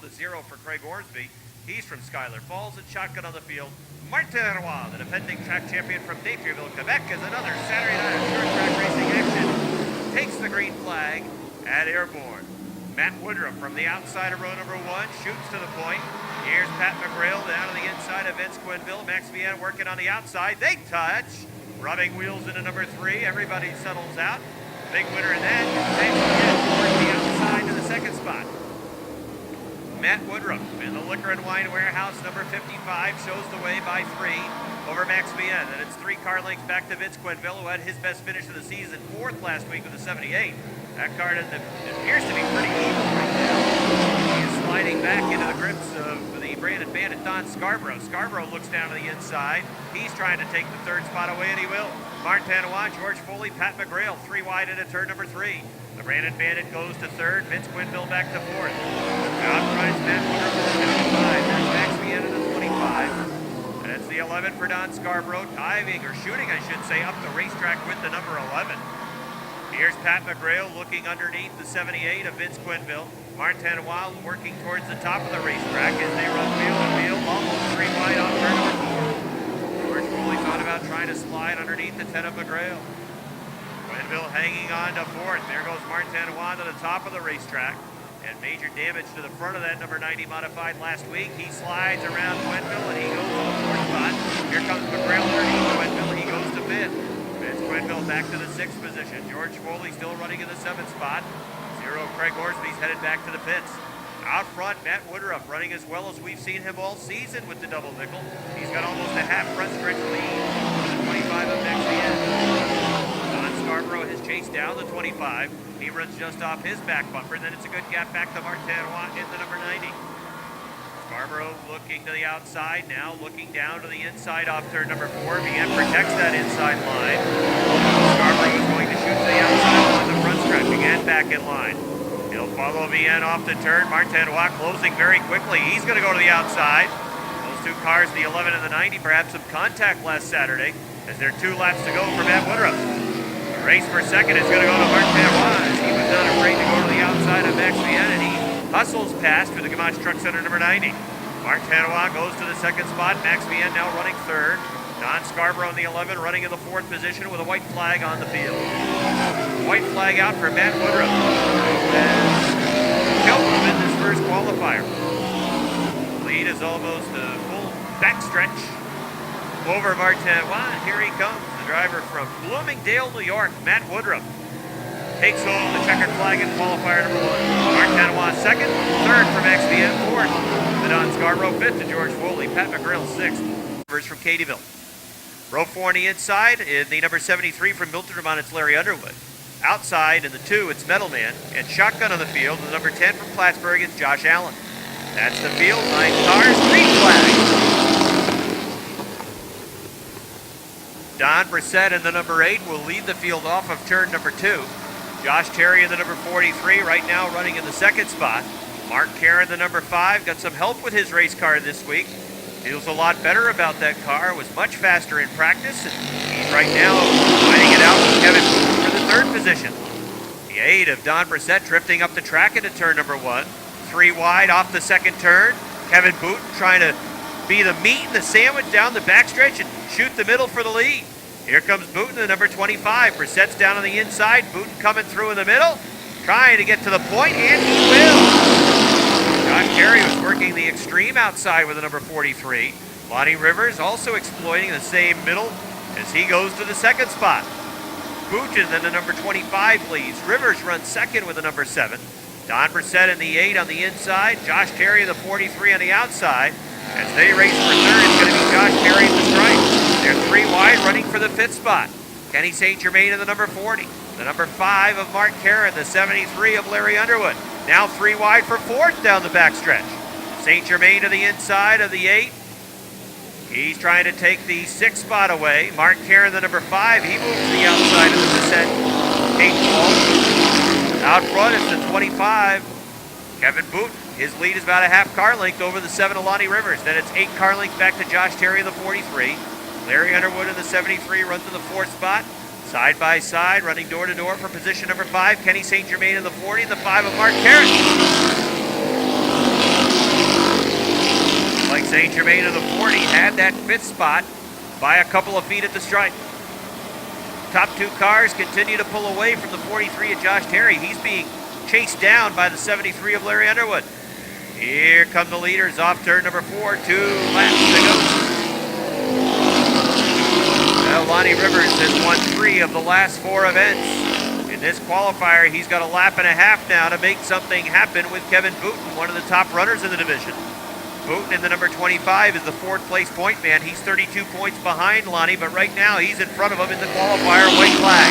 the 0 for Craig Orsby. He's from Schuyler Falls, and shotgun on the field. Martin Roy, the defending track champion from Napierville, Quebec, is another Saturday night short track racing action. Takes the green flag at Airborne. Matt Woodruff from the outside of row number 1 shoots to the point. Here's Pat McGrail down to the inside of Vince Quinville. Max Vienne working on the outside. They touch. Rubbing wheels into number 3. Everybody settles out. Big winner in that. Max Vienne towards the outside to the second spot. Matt Woodruff in the Liquor and Wine Warehouse, number 55, shows the way by 3 over Max Vienne. And it's 3 car lengths back to Vince Quinville, who had his best finish of the season, 4th last week with a 78. That car appears to be pretty even right now. He is sliding back into the grips of the Brandon Bandit, Don Scarborough. Scarborough looks down to the inside. He's trying to take the 3rd spot away, and he will. Martin Panawan, George Foley, Pat McGrail, 3 wide into turn number 3. The Brandon Bandit goes to 3rd. Vince Quinville back to 4th. Outrides Matt Woodruff to 5. There's Max Vienne to the 25. And it's the 11 for Don Scarborough, diving, or shooting, I should say, up the racetrack with the number 11. Here's Pat McGrail looking underneath the 78 of Vince Quinville. Martin Wild working towards the top of the racetrack as they run wheel to wheel, almost 3 wide on turn number 4. George Foley thought about trying to slide underneath the 10 of McGrail. Quinville hanging on to 4th. There goes Martin Wild to the top of the racetrack. And major damage to the front of that number 90 modified last week. He slides around Quinville and he goes to the 4th spot. Here comes McGrail underneath Quinville. He goes to 5th. Vince Quinville back to the 6th position. George Foley still running in the 7th spot. 0 Craig Orsby's headed back to the pits. Out front, Matt Woodruff running as well as we've seen him all season with the double nickel. He's got almost a half front stretch lead over the 25 of Max Vienne. Don Scarborough has chased down the 25. He runs just off his back bumper, and then it's a good gap back to Martin Watt in the number 90. Scarborough looking to the outside, now looking down to the inside off turn number 4. Vienne protects that inside line. Scarborough is going to shoot to the outside on the front stretch. Vienne back in line. He'll follow Vienne off the turn. Martin Watt closing very quickly. He's going to go to the outside. Those 2 cars, the 11 and the 90, perhaps some contact last Saturday as there are 2 laps to go for Matt Woodruff. The race for second is going to go to Martin Watt. He was not afraid to go to the outside of Max Vienne, and he hustles past for the Gamache Truck Center number 90. Martin Watt goes to the 2nd spot. Max Vienne now running 3rd. Don Scarborough in the 11 running in the 4th position with a white flag on the field. White flag out for Matt Woodruff, who has helped him in this first qualifier. Lead is almost a full backstretch over Martin Watt. Here he comes, the driver from Bloomingdale, New York, Matt Woodruff. Takes home the checkered flag in qualifier number 1. Martin Watt 2nd, 3rd for Max Vienne, 4th to Don Scarborough, 5th to George Foley, Pat McGrail 6th. First from Katyville. Row 4 on the inside, in the number 73 from Milton, Vermont, it's Larry Underwood. Outside in the 2, it's Metal Man. And shotgun on the field, the number 10 from Plattsburgh, it's Josh Allen. That's the field, 9 cars, green flag. Don Brissett in the number 8 will lead the field off of turn number 2. Josh Terry in the number 43 right now running in the 2nd spot. Mark Caron, the number 5, got some help with his race car this week. Feels a lot better about that car, was much faster in practice, and he's right now fighting it out with Kevin Booten for the 3rd position. The 8 of Don Brissett drifting up the track into turn number 1. 3 wide off the 2nd turn. Kevin Booten trying to be the meat and the sandwich down the backstretch and shoot the middle for the lead. Here comes Booten, the number 25. Brissett's down on the inside. Booten coming through in the middle, trying to get to the point, and he will. John Kerry was working the extreme outside with the number 43. Lonnie Rivers also exploiting the same middle as he goes to the 2nd spot. Booten then the number 25 leads. Rivers runs 2nd with the number 7. Don Brissett in the 8 on the inside. Josh Terry the 43 on the outside. As they race for 3rd, it's going to be Josh Terry at the stripe. They're 3 wide running for the 5th spot. Kenny St. Germain in the number 40. The number 5 of Mark Caron, the 73 of Larry Underwood. Now 3 wide for 4th down the backstretch. St. Germain to the inside of the 8. He's trying to take the 6th spot away. Mark Caron, the number 5, he moves to the outside of the Brissett 8 ball. Out front, it's the 25. Kevin Booten, his lead is about a half car length over the 7 of Lonnie Rivers. Then it's 8 car lengths back to Josh Terry in the 43. Larry Underwood in the 73 runs in the 4th spot. Side by side, running door to door for position number 5. Kenny St. Germain in the 40, and the 5 of Mark Caron. St. Germain of the 40 had that 5th spot by a couple of feet at the stripe. Top 2 cars continue to pull away from the 43 of Josh Terry. He's being chased down by the 73 of Larry Underwood. Here come the leaders off turn number 4, 2 laps to go. Well, Lonnie Rivers has won 3 of the last 4 events. In this qualifier, he's got a lap and a half now to make something happen with Kevin Booten, one of the top runners in the division. Booten in the number 25 is the 4th place point man. He's 32 points behind Lonnie, but right now he's in front of him in the qualifier. White flag.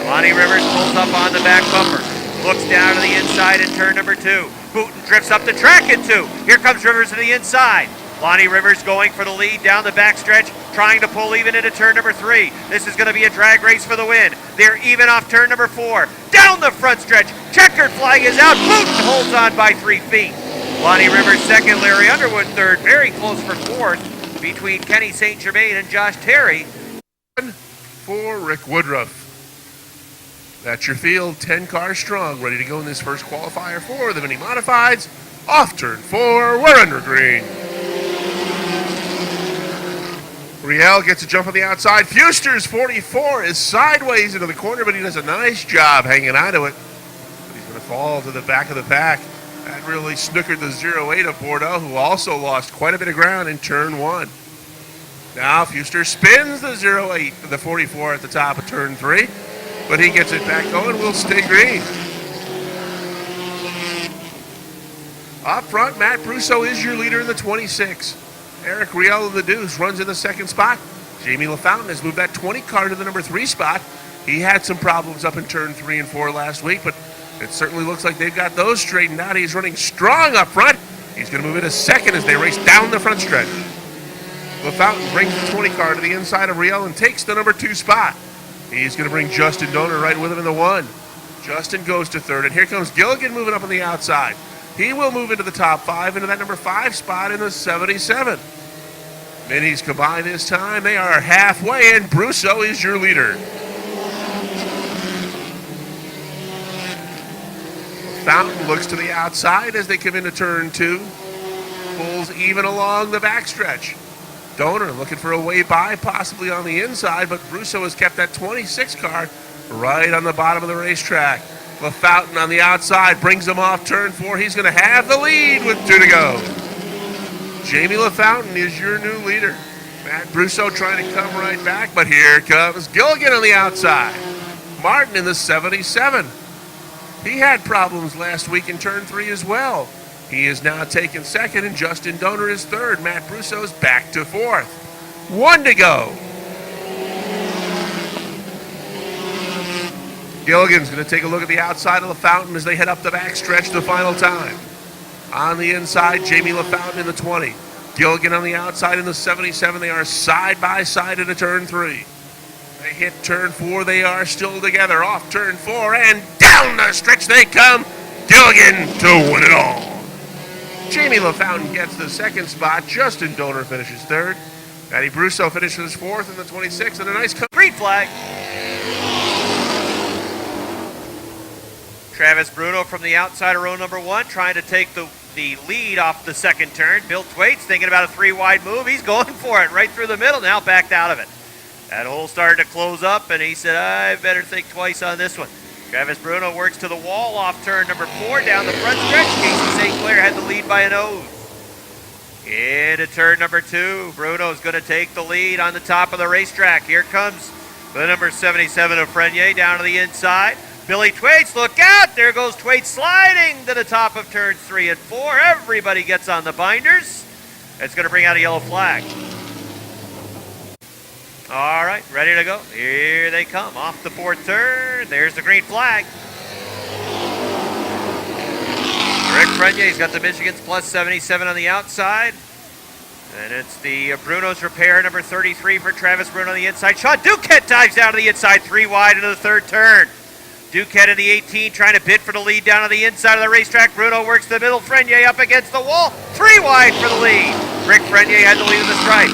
Lonnie Rivers pulls up on the back bumper. Looks down to the inside in turn number 2. Booten drifts up the track in 2. Here comes Rivers to the inside. Lonnie Rivers going for the lead down the backstretch, trying to pull even into turn number 3. This is going to be a drag race for the win. They're even off turn number 4. Down the front stretch. Checkered flag is out. Booten holds on by 3 feet. Lonnie Rivers second, Larry Underwood third. Very close for 4th between Kenny St. Germain and Josh Terry. For Rick Woodruff. That's your field, 10 cars strong, ready to go in this first qualifier for the mini modifieds. Off turn 4, we're under green. Riel gets a jump on the outside. Fuster's 44 is sideways into the corner, but he does a nice job hanging onto it. But he's going to fall to the back of the pack. That really snookered the 08 of Bordeaux, who also lost quite a bit of ground in turn 1. Now Fuster spins the 08, the 44 at the top of turn 3, but he gets it back going. We'll stay green. Up front, Matt Brusso is your leader in the 26. Eric Riel of the Deuce runs in the 2nd spot. Jamie LaFountain has moved that 20 car to the number 3 spot. He had some problems up in turn 3 and 4 last week, but it certainly looks like they've got those straightened out. He's running strong up front. He's going to move into 2nd as they race down the front stretch. LaFountain brings the 20 car to the inside of Riel and takes the number 2 spot. He's going to bring Justin Donor right with him in the 1. Justin goes to 3rd, and here comes Gilligan moving up on the outside. He will move into the top 5, into that number 5 spot in the 77. Minis combined this time. They are halfway, and Brusso is your leader. Fountain looks to the outside as they come into turn 2. Pulls even along the backstretch. Donor looking for a way by, possibly on the inside, but Brusso has kept that 26 car right on the bottom of the racetrack. LaFountain on the outside brings him off turn 4. He's going to have the lead with 2 to go. Jamie LaFountain is your new leader. Matt Brusso trying to come right back, but here comes Gilligan on the outside. Martin in the 77. He had problems last week in turn 3 as well. He is now taken 2nd, and Justin Donor is 3rd. Matt Brusso's back to 4th. 1 to go. Gilligan's going to take a look at the outside of LaFountain as they head up the backstretch the final time. On the inside, Jamie LaFountain in the 20. Gilligan on the outside in the 77. They are side by side into turn 3. They hit turn 4. They are still together. Off turn 4 and down the stretch they come. Gilligan to win it all. Jamie LaFountain gets the 2nd spot. Justin Donor finishes 3rd. Matty Brusso finishes 4th in the 26, and a nice green flag. Travis Bruno from the outside of row number 1 trying to take the lead off the 2nd turn. Bill Thwaites thinking about a 3-wide move. He's going for it right through the middle, now backed out of it. That hole started to close up, and he said, I better think twice on this one. Travis Bruno works to the wall off turn number 4 down the front stretch. Casey St. Clair had the lead by a nose. Into turn number 2. Bruno's going to take the lead on the top of the racetrack. Here comes the number 77 of Frenier down to the inside. Billy Thwaites, look out! There goes Thwaites sliding to the top of turns 3 and 4. Everybody gets on the binders. It's going to bring out a yellow flag. All right, ready to go. Here they come off the 4th turn. There's the green flag. Rick Frenier's got the Michigan's plus 77 on the outside. And it's the Bruno's repair, number 33 for Travis Bruno on the inside. Sean Duquette dives down to the inside, 3 wide into the 3rd turn. Duquette in the 18 trying to bid for the lead down on the inside of the racetrack. Bruno works the middle. Frenier up against the wall. 3 wide for the lead. Rick Frenier had the lead of the stripe.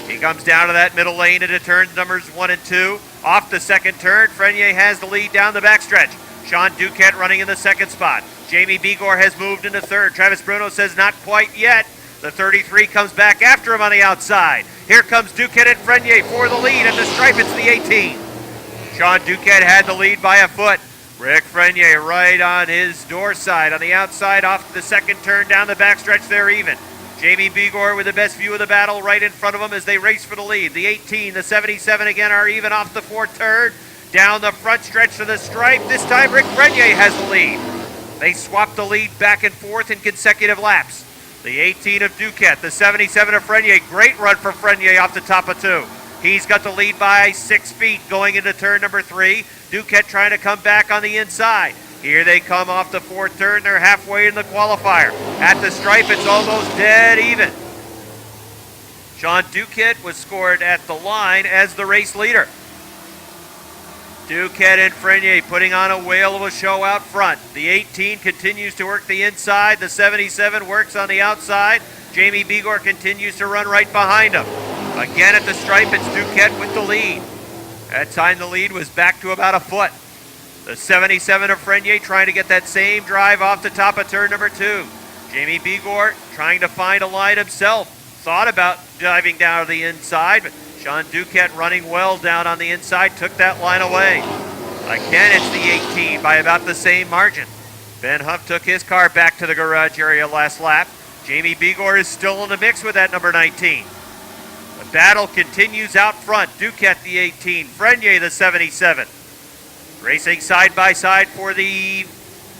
He comes down to that middle lane into turns numbers 1 and 2. Off the 2nd turn, Frenier has the lead down the backstretch. Sean Duquette running in the 2nd spot. Jamie Begor has moved into 3rd. Travis Bruno says not quite yet. The 33 comes back after him on the outside. Here comes Duquette and Frenier for the lead. At the stripe, it's the 18. Sean Duquette had the lead by a foot. Rick Frenier right on his door side. On the outside, off the second turn, down the backstretch, they're even. Jamie Bigor with the best view of the battle right in front of him as they race for the lead. The 18, the 77 again are even off the fourth turn. Down the front stretch to the stripe. This time Rick Frenier has the lead. They swap the lead back and forth in consecutive laps. The 18 of Duquette, the 77 of Frenier. Great run for Frenier off the top of two. He's got the lead by 6 feet going into turn number 3. Duquette trying to come back on the inside. Here they come off the fourth turn. They're halfway in the qualifier. At the stripe, it's almost dead even. Sean Duquette was scored at the line as the race leader. Duquette and Frenier putting on a whale of a show out front. The 18 continues to work the inside. The 77 works on the outside. Jamie Bigor continues to run right behind him. Again at the stripe, it's Duquette with the lead. That time the lead was back to about a foot. The 77 of Frenier trying to get that same drive off the top of turn number 2. Jamie Bigor trying to find a line himself. Thought about diving down to the inside, but Sean Duquette running well down on the inside took that line away. Again, it's the 18 by about the same margin. Ben Huff took his car back to the garage area last lap. Jamie Bigor is still in the mix with that number 19. The battle continues out front. Duquette the 18, Frenier the 77. Racing side by side for the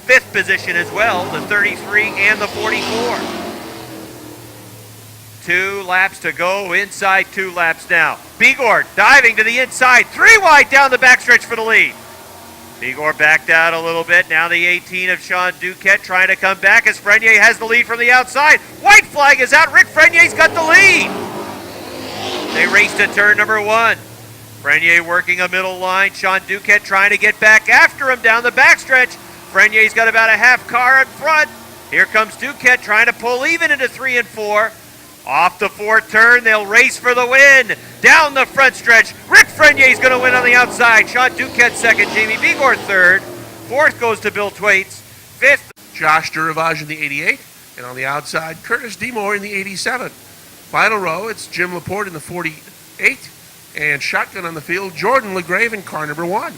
5th position as well, the 33 and the 44. 2 laps to go, inside 2 laps now. Bigor diving to the inside, 3 wide down the backstretch for the lead. Bigor backed out a little bit. Now the 18 of Sean Duquette trying to come back as Frenier has the lead from the outside. White flag is out. Rick Frenier's got the lead. They race to turn number 1. Frenier working a middle line. Sean Duquette trying to get back after him down the backstretch. Frenier's got about a half car in front. Here comes Duquette trying to pull even into 3 and 4. Off the fourth turn, they'll race for the win. Down the front stretch, Rick Frenier's going to win on the outside. Sean Duquette second, Jamie Bigor third. Fourth goes to Bill Thwaites. Fifth, Josh Duravage in the 88. And on the outside, Curtis Demore in the 87. Final row, it's Jim Laporte in the 48. And shotgun on the field, Jordan LeGrave in car number 1.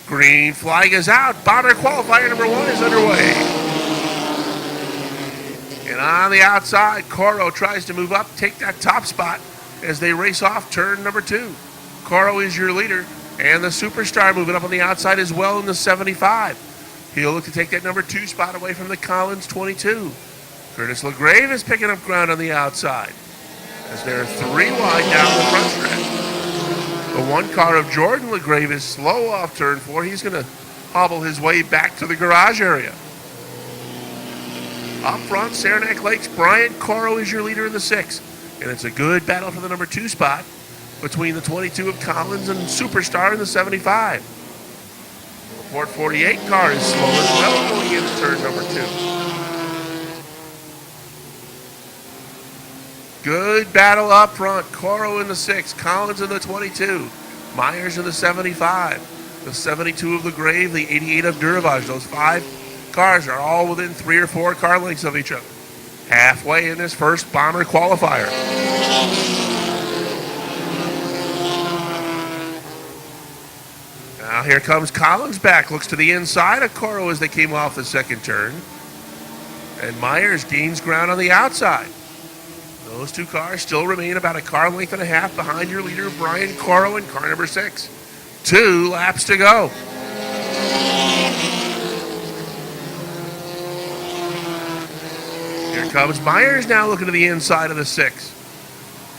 Green flag is out. Bomber qualifier number 1 is underway. And on the outside, Coro tries to move up, take that top spot as they race off turn number 2. Coro is your leader, and the Superstar moving up on the outside as well in the 75. He'll look to take that number 2 spot away from the Collins 22. Curtis LeGrave is picking up ground on the outside as they're 3 wide down the front stretch. The 1 car of Jordan LeGrave is slow off turn 4. He's going to hobble his way back to the garage area. Up front, Saranac Lakes, Brian Coro is your leader in the 6. And it's a good battle for the number 2 spot between the 22 of Collins and Superstar in the 75. The Ford 48 car is slow as well going into turn number 2. Good battle up front. Coro in the 6, Collins in the 22, Myers in the 75, the 72 of LeGrave, the 88 of Duravage. Those 5 cars are all within 3 or 4 car lengths of each other. Halfway in this first Bomber qualifier. Now here comes Collins back. Looks to the inside of Coro as they came off the second turn. And Myers gains ground on the outside. Those 2 cars still remain about a car length and a half behind your leader, Brian Coro, in car number 6. 2 laps to go. Here comes Myers now looking to the inside of the 6.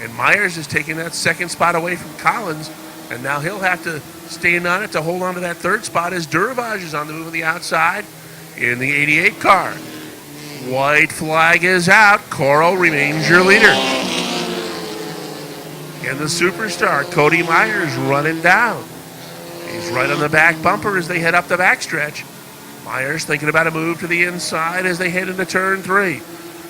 And Myers is taking that 2nd spot away from Collins. And now he'll have to stand on it to hold on to that 3rd spot as Duravage is on the move on the outside in the 88 car. White flag is out. Coro remains your leader. And the Superstar, Cody Myers, running down. He's right on the back bumper as they head up the backstretch. Myers thinking about a move to the inside as they head into turn 3.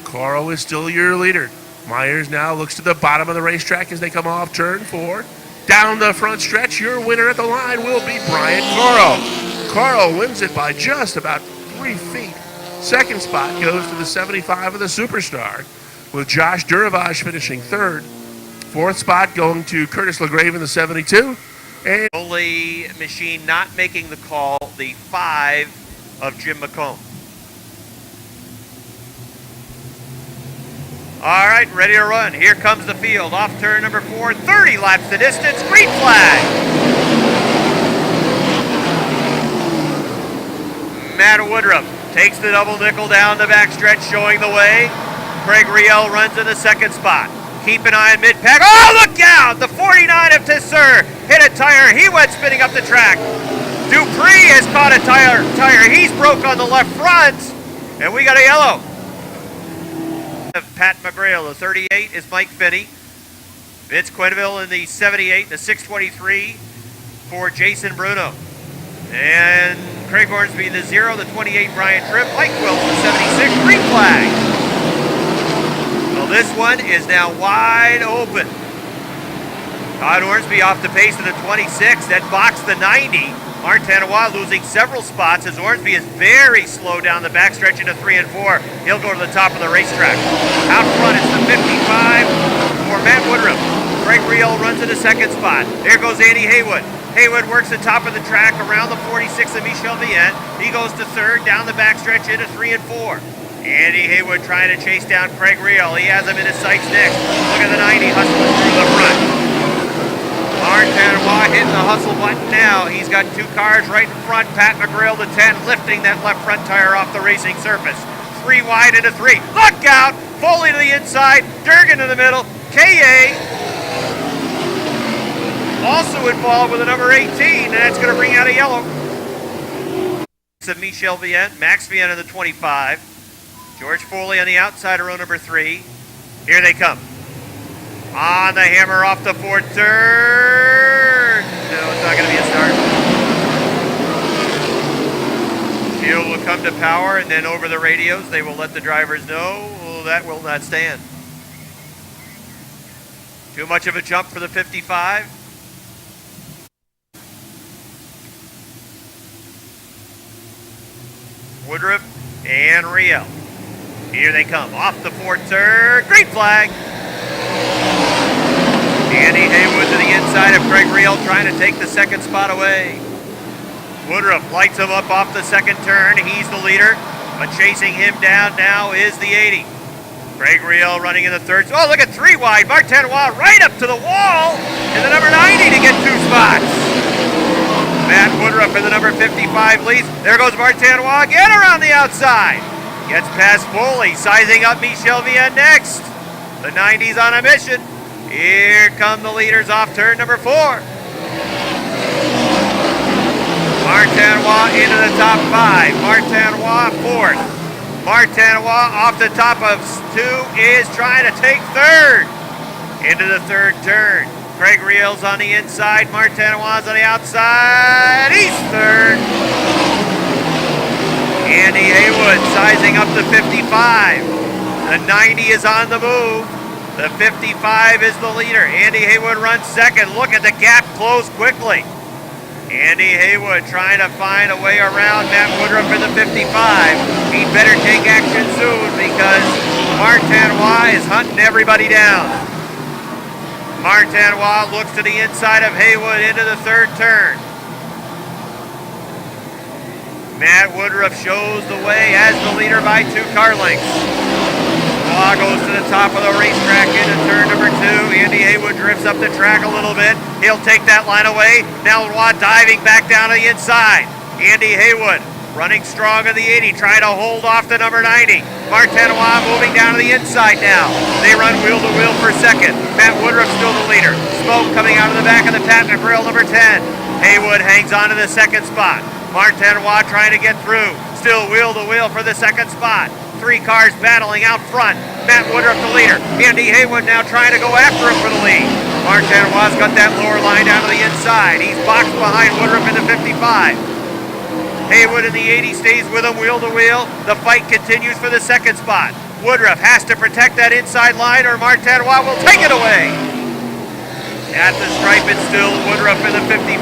Coro is still your leader. Myers now looks to the bottom of the racetrack as they come off turn 4. Down the front stretch, your winner at the line will be Brian Coro. Coro wins it by just about 3 feet. 2nd spot goes to the 75 of the Superstar. with Josh Duravage finishing third. Fourth spot going to Curtis LaGrave in the 72. And only machine not making the call, the 5 of Jim McComb. All right, ready to run. Here comes the field. Off turn number 4, 30 laps the distance. Green flag. Matt Woodruff takes the double nickel down the backstretch, showing the way. Craig Riel runs in the second spot. Keep an eye on mid-pack. Oh, look out! The 49 of Tisseur hit a tire. He went spinning up the track. Dupree has caught a tire. He's broke on the left front, and we got a yellow. Pat McGrail, the 38 is Mike Finney. Vince Quenneville in the 78, the 623 for Jason Bruno. And Craig Hornsby, the 0, the 28, Brian Tripp. Mike Wills, the 76, green flag. So this one is now wide open. Todd Hornsby off the pace of the 26, that boxed the 90. Martanois losing several spots as Hornsby is very slow down the backstretch into 3 and 4. He'll go to the top of the racetrack. Out front, it's the 55 for Matt Woodruff. Craig Riel runs in the second spot. There goes Andy Haywood. Haywood works the top of the track around the 46 of Michel Vienne. He goes to third, down the backstretch into 3 and 4. Andy Haywood trying to chase down Craig Riel. He has him in his sights next. Look at the 90 hustling through the front. Martanois hitting the hustle button now. He's got 2 cars right in front. Pat McGrail, the 10, lifting that left front tire off the racing surface. 3 wide into 3. Look out! Foley to the inside. Durgan in the middle. K.A. also involved with the number 18, and that's going to bring out a yellow. It's of Michel Vienne. Max Vienne in the 25. George Foley on the outside of row number 3. Here they come. On the hammer off the 4th turn. No, it's not going to be a start. Field will come to power, and then over the radios, they will let the drivers know that will not stand. Too much of a jump for the 55. Woodruff and Riel. Here they come. Off the 4th turn. Green flag. Andy Haywood to the inside of Craig Riel, trying to take the second spot away. Woodruff lights him up off the second turn. He's the leader, but chasing him down now is the 80. Craig Riel running in the third. Oh, look at 3 wide. Martanois right up to the wall in the number 90 to get 2 spots. Matt Woodruff in the number 55 leads. There goes Martanois again around the outside. Gets past Foley, sizing up Michel Vienne next. The 90's on a mission. Here come the leaders off turn number 4. Martanois into the top 5. Martanois 4th. Martanois off the top of 2 is trying to take 3rd. Into the 3rd turn. Craig Riel's on the inside. Martanois on the outside. He's 3rd. Andy Haywood sizing up the 55. The 90 is on the move. The 55 is the leader. Andy Haywood runs 2nd. Look at the gap close quickly. Andy Haywood trying to find a way around Matt Woodruff in the 55. He'd better take action soon because Martanois is hunting everybody down. Martanois looks to the inside of Haywood into the 3rd turn. Matt Woodruff shows the way as the leader by 2 car lengths. Goes to the top of the racetrack into turn number 2. Andy Haywood drifts up the track a little bit. He'll take that line away. Now Roy diving back down to the inside. Andy Haywood running strong in the 80, trying to hold off the number 90. Martanois moving down to the inside now. They run wheel to wheel for 2nd. Matt Woodruff still the leader. Smoke coming out of the back of the Pat McGrail number 10. Haywood hangs on to the 2nd spot. Martanois trying to get through. Still wheel to wheel for the 2nd spot. 3 cars battling out front. Matt Woodruff the leader. Andy Haywood now trying to go after him for the lead. Martanois got that lower line down to the inside. He's boxed behind Woodruff in the 55. Haywood in the 80 stays with him wheel to wheel. The fight continues for the 2nd spot. Woodruff has to protect that inside line or Martanois will take it away. At the stripe it's still Woodruff in the 55.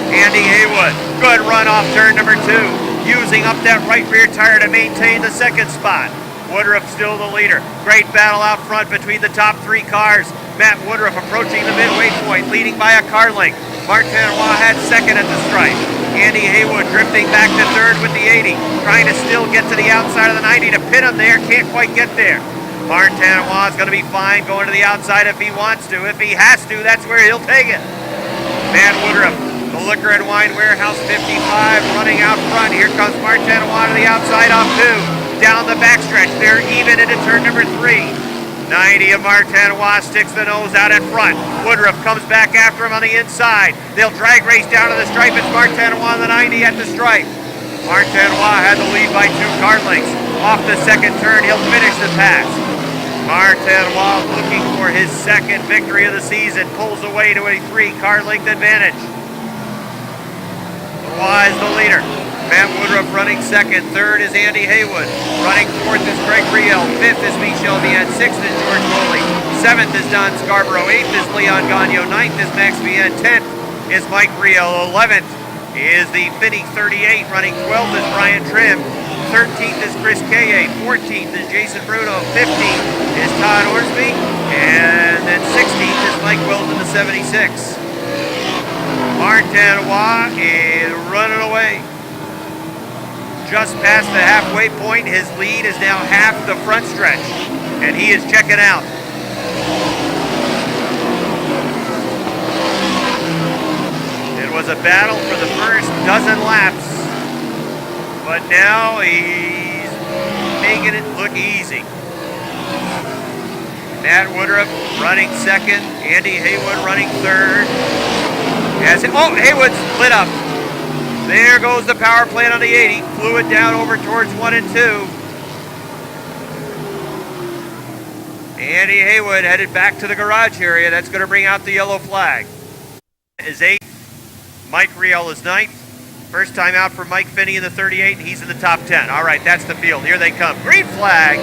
Andy Haywood, good run off turn number 2. Using up that right rear tire to maintain the 2nd spot. Woodruff still the leader. Great battle out front between the top three cars. Matt Woodruff approaching the midway point, leading by a car length. Martin Roy had second at the stripe. Andy Haywood drifting back to third with the 80, trying to still get to the outside of the 90 to pin him there, can't quite get there. Martin Roy is going to be fine going to the outside if he wants to. If he has to, that's where he'll take it. Matt Woodruff, the Liquor and Wine Warehouse 55, running out front. Here comes Martin Roy to the outside off two. Down the backstretch, they're even into turn number 3. 90 of Martin Roy sticks the nose out in front. Woodruff comes back after him on the inside. They'll drag race down to the stripe. It's Martin Roy on the 90 at the stripe. Martin Roy had the lead by 2 car lengths. Off the second turn, he'll finish the pass. Martin Roy looking for his second victory of the season. Pulls away to a 3 car length advantage. Roy is the leader. Matt Woodruff running second. Third is Andy Haywood. Running fourth is Greg Riel. Fifth is Michel Vienne. Sixth is George Foley. Seventh is Don Scarborough. Eighth is Leon Gagnon. Ninth is Max Vienne. 10th is Mike Riel. 11th is the Finney 38. Running 12th is Brian Trim. 13th is Chris Kaye. 14th is Jason Bruno. 15th is Todd Orsby. And then 16th is Mike Wills in the 76. Martin Roy is running away. Just past the halfway point, his lead is now half the front stretch, and he is checking out. It was a battle for the first dozen laps, but now he's making it look easy. Matt Woodruff running second, Andy Haywood running third. Haywood's lit up. There goes the power plant on the 80. Flew it down over towards 1 and 2. Andy Haywood headed back to the garage area. That's going to bring out the yellow flag. Is 8th. Mike Riel is 9th. First time out for Mike Finney in the 38, and he's in the top 10. All right, that's the field. Here they come. Green flag.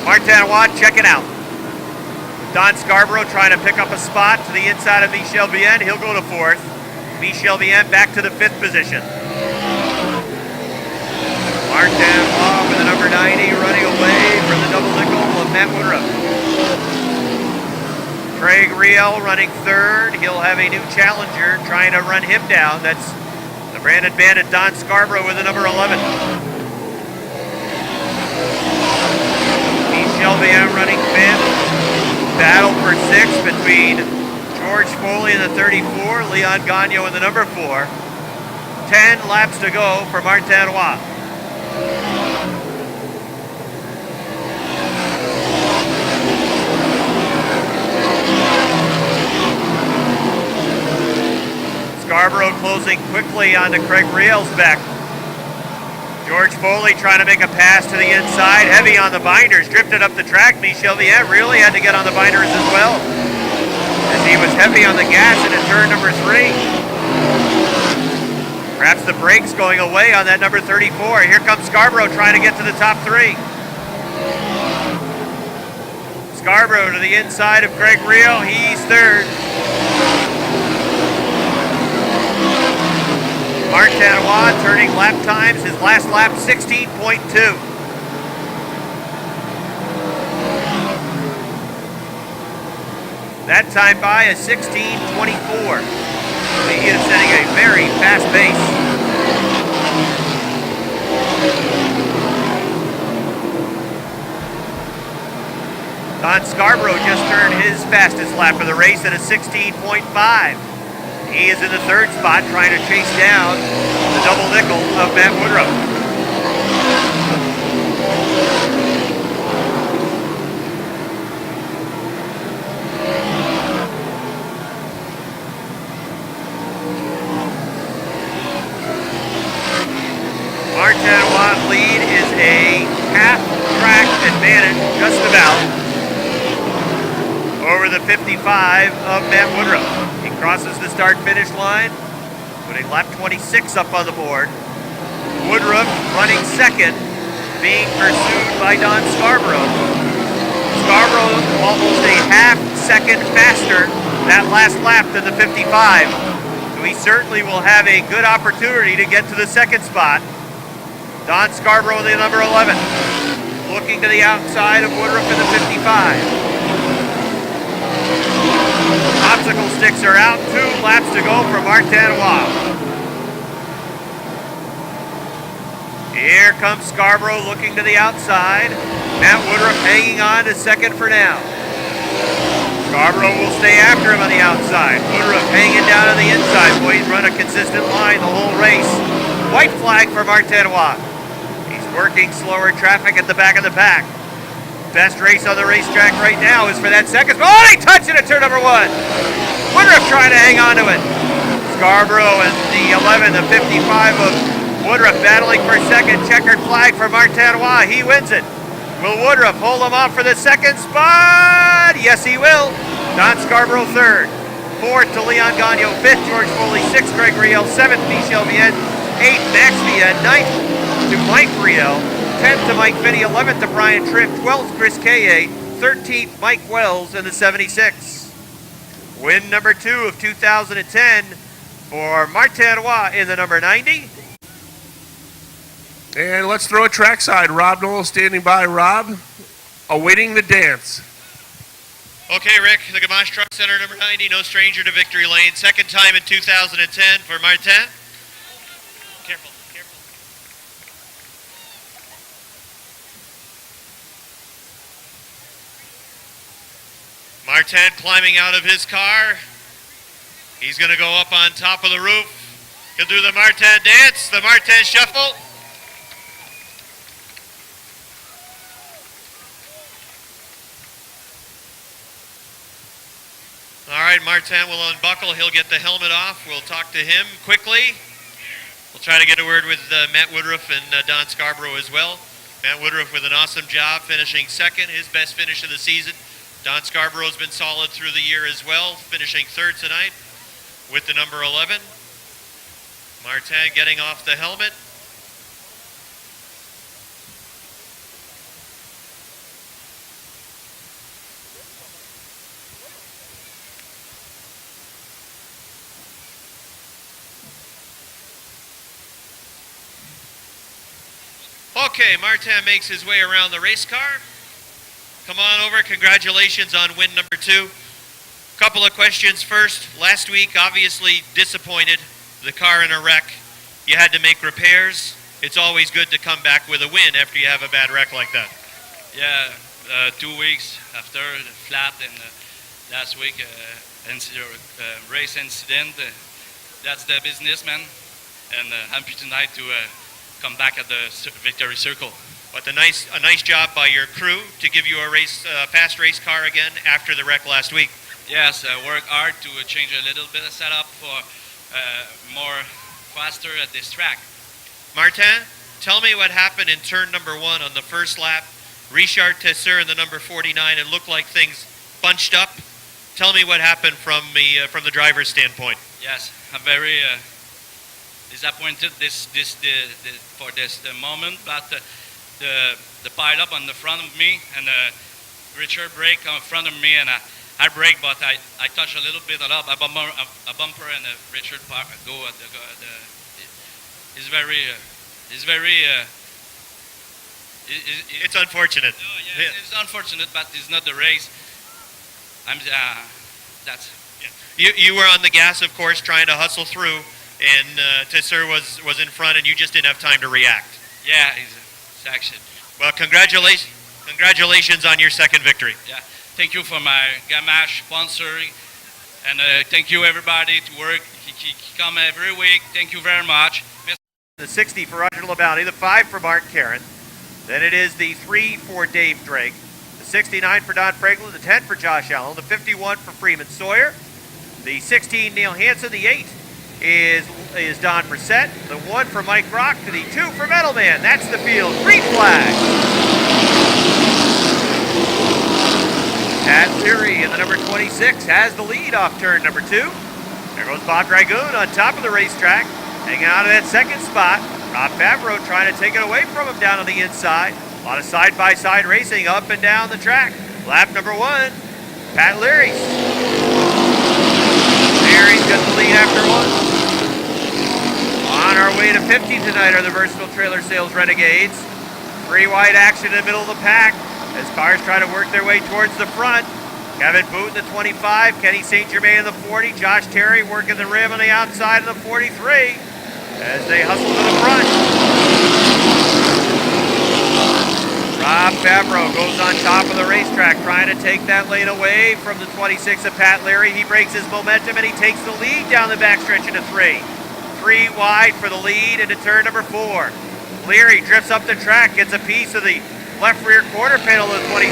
Martin Roy checking out. Don Scarborough trying to pick up a spot to the inside of Michel Vienne. He'll go to 4th. Michel Vienne back to the 5th position. Martin Roy with the number 90 running away from the double nickel of Matt Woodruff. Craig Riel running 3rd. He'll have a new challenger trying to run him down. That's the Brandon Bandit Don Scarborough with the number 11. Michel Vienne running 5th. Battle for 6th between George Foley in the 34, Leon Gagnon in the number 4. 10 laps to go for Martin Roy. Scarborough closing quickly onto Craig Riel's back. George Foley trying to make a pass to the inside, heavy on the binders, drifted up the track. Michel Vienne really had to get on the binders as well, as he was heavy on the gas into turn number 3. Perhaps the brakes going away on that number 34. Here comes Scarborough trying to get to the top 3. Scarborough to the inside of Greg Riel, he's 3rd. Martin Roy turning lap times, his last lap 16.2. That time by is 16:24. He is setting a very fast pace. Don Scarborough just turned his fastest lap of the race at a 16.5. He is in the 3rd spot trying to chase down the double nickel of Matt Woodruff. Martin Roy's lead is a half-track advantage, just about, over the 55 of Matt Woodruff. He crosses the start-finish line, putting lap 26 up on the board. Woodruff running second, being pursued by Don Scarborough. Scarborough almost a half second faster that last lap than the 55. It we certainly will have a good opportunity to get to the second spot. Don Scarborough in the number 11, looking to the outside of Woodruff in the 55. Obstacle sticks are out, 2 laps to go for Martinois. Here comes Scarborough looking to the outside. Matt Woodruff hanging on to second for now. Scarborough will stay after him on the outside. Woodruff hanging down on the inside. Boy, he's run a consistent line the whole race. White flag for Martinois. He's working slower traffic at the back of the pack. Best race on the racetrack right now is for that second. Oh, he touched it at turn number 1. Woodruff trying to hang on to it. Scarborough and the 11, the 55 of Woodruff battling for second. Checkered flag for Martinois. He wins it. Will Woodruff hold him off for the second spot? Yes, he will. Don Scarborough third. Fourth to Leon Gagnon. Fifth, George Foley. Sixth, Greg Riel. Seventh, Michel Vienne. Eighth, Max Vienne. Ninth to Mike Riel. 10th to Mike Finney. 11th to Brian Tripp. 12th, Chris Kaye. 13th, Mike Wells in the 76. Win number 2 of 2010 for Martinois in the number 90. And let's throw a trackside. Rob Knowles standing by. Rob, awaiting the dance. Okay, Rick, the Gamache Truck Center, number 90, no stranger to victory lane. Second time in 2010 for Martin. Careful, careful. Martin climbing out of his car. He's going to go up on top of the roof. He'll do the Martin dance, the Martin shuffle. All right, Martin will unbuckle. He'll get the helmet off. We'll talk to him quickly. We'll try to get a word with Matt Woodruff and Don Scarborough as well. Matt Woodruff with an awesome job finishing second, his best finish of the season. Don Scarborough's been solid through the year as well, finishing third tonight with the number 11. Martin getting off the helmet. Okay, Martin makes his way around the race car. Come on over. Congratulations on win number 2. Couple of questions first. Last week, obviously disappointed. The car in a wreck. You had to make repairs. It's always good to come back with a win after you have a bad wreck like that. Yeah, 2 weeks after the flat and last week race incident. That's the business, man. And happy tonight to come back at the victory circle. But a nice job by your crew to give you a fast race car again after the wreck last week. Yes, work hard to change a little bit of setup for more faster at this track. Martin, tell me what happened in turn number 1 on the first lap. Richard Tesseur in the number 49. It looked like things bunched up. Tell me what happened from the driver's standpoint. Yes, I'm very disappointed for this moment, but the pile up on the front of me and Richard brake in front of me, and I brake, but I touched a little bit of a bumper, and Richard go at it's unfortunate. No, yeah, it's unfortunate, but it's not the race. That's. Yeah. You were on the gas, of course, trying to hustle through, and Tesseur was in front, and you just didn't have time to react. Yeah, it's action. Well, congratulations on your second victory. Yeah, thank you for my Gamache sponsoring, and thank you everybody to work. He come every week. Thank you very much. The 60 for Roger LeBounty, the 5 for Mark Karen. Then it is the 3 for Dave Drake, the 69 for Don Franklin, the 10 for Josh Allen, the 51 for Freeman Sawyer, the 16 Neil Hansen, the 8 is Don Brissett, the 1 for Mike Rock, to the 2 for Metalman. That's the field. Green flag. Pat Leary in the number 26 has the lead off turn number 2. There goes Bob Dragoon on top of the racetrack, hanging out of that second spot. Rob Favreau trying to take it away from him down on the inside. A lot of side-by-side racing up and down the track. Lap number 1, Pat Leary. Leary's got the lead after 1. On our way to 50 tonight are the Versatile Trailer Sales Renegades. 3 wide action in the middle of the pack as cars try to work their way towards the front. Kevin Booth in the 25, Kenny St. Germain in the 40, Josh Terry working the rim on the outside of the 43 as they hustle to the front. Rob Favreau goes on top of the racetrack trying to take that lane away from the 26 of Pat Leary. He breaks his momentum and he takes the lead down the backstretch into 3. 3 wide for the lead into turn number 4. Leary drifts up the track, gets a piece of the left rear quarter panel of the 27.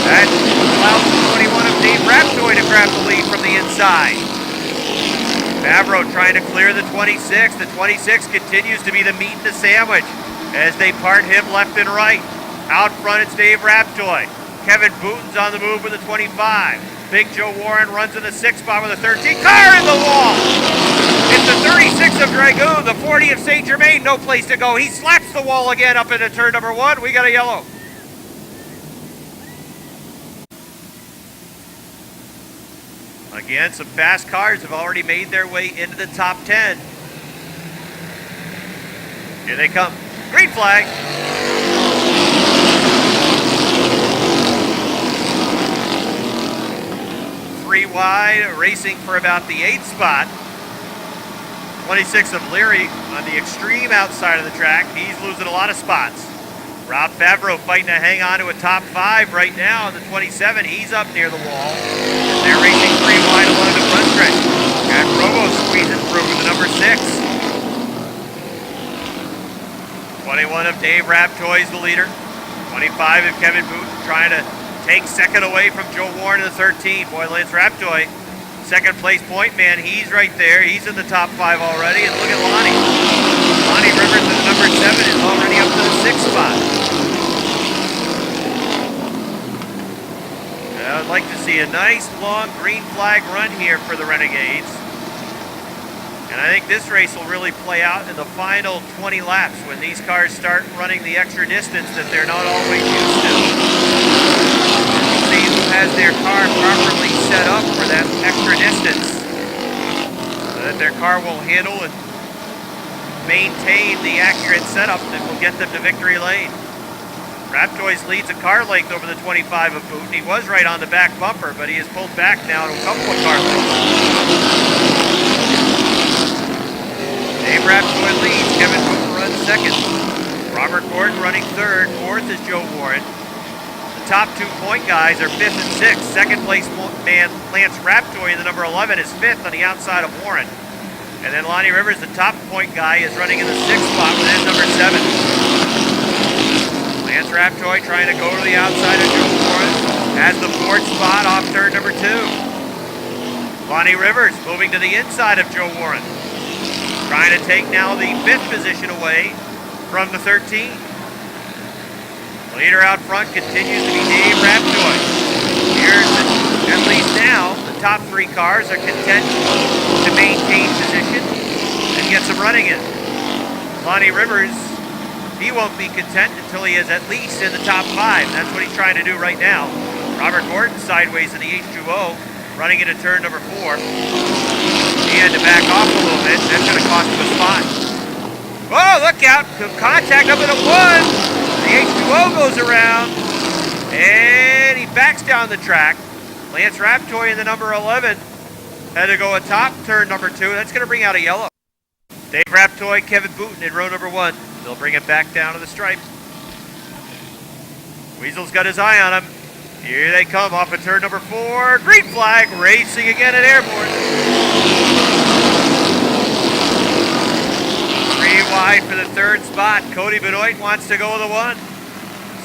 That allows the 21 of Dave Raptoy to grab the lead from the inside. Favreau trying to clear the 26. The 26 continues to be the meat in the sandwich as they part him left and right. Out front, it's Dave Raptoy. Kevin Booten's on the move with the 25. Big Joe Warren runs in the 6 spot with a 13. Car in the wall! It's the 36 of Dragoon, the 40 of St. Germain, no place to go. He slaps the wall again up into turn number 1. We got a yellow. Again, some fast cars have already made their way into the top 10. Here they come. Green flag. Three wide, racing for about the 8th spot. 26 of Leary on the extreme outside of the track. He's losing a lot of spots. Rob Favreau fighting to hang on to a top 5 right now on the 27. He's up near the wall. They're racing 3 wide along the front stretch. Got Robo squeezing through with the number 6. 21 of Dave Raptoy's the leader. 25 of Kevin Booten trying to take second away from Joe Warren in the 13. Boy, Lance Raptoy, second place point man, he's right there. He's in the top 5 already. And look at Lonnie. Lonnie Rivers at number 7 is already up to the 6th spot. I'd like to see a nice long green flag run here for the Renegades. And I think this race will really play out in the final 20 laps when these cars start running the extra distance that they're not always used to. See who has their car properly set up for that extra distance so that their car will handle and maintain the accurate setup that will get them to victory lane. Raptoys leads a car length over the 25 of Booten. He was right on the back bumper, but he has pulled back now to a couple of car lengths. Dave Raptoy leads. Kevin Booten runs second. Robert Gordon running third. Fourth is Joe Warren. The top 2 point guys are 5th and 6th. Second place man Lance Raptoy in the number 11 is 5th on the outside of Warren. And then Lonnie Rivers, the top point guy, is running in the 6th spot with his number 7. Lance Raptoy trying to go to the outside of Joe Warren. Has the 4th spot off turn number 2. Lonnie Rivers moving to the inside of Joe Warren. Trying to take now the 5th position away from the 13. Leader out front continues to be Dave Raptoy. Here's at least now, the top 3 cars are content to maintain position and get some running in. Lonnie Rivers, he won't be content until he is at least in the top 5. That's what he's trying to do right now. Robert Gordon sideways in the H2O, running into turn number 4. He had to back off a little bit. That's going to cost him a spot. Oh, look out. Contact up at a 1. The H2O goes around. And he backs down the track. Lance Raptoy in the number 11 had to go atop turn number 2. That's going to bring out a yellow. Dave Raptoy, Kevin Booten in row number 1. They'll bring it back down to the stripe. Weasel's got his eye on him. Here they come off of turn number 4. Green flag, racing again at Airborne. 3 wide for the 3rd spot. Cody Benoit wants to go with the 1.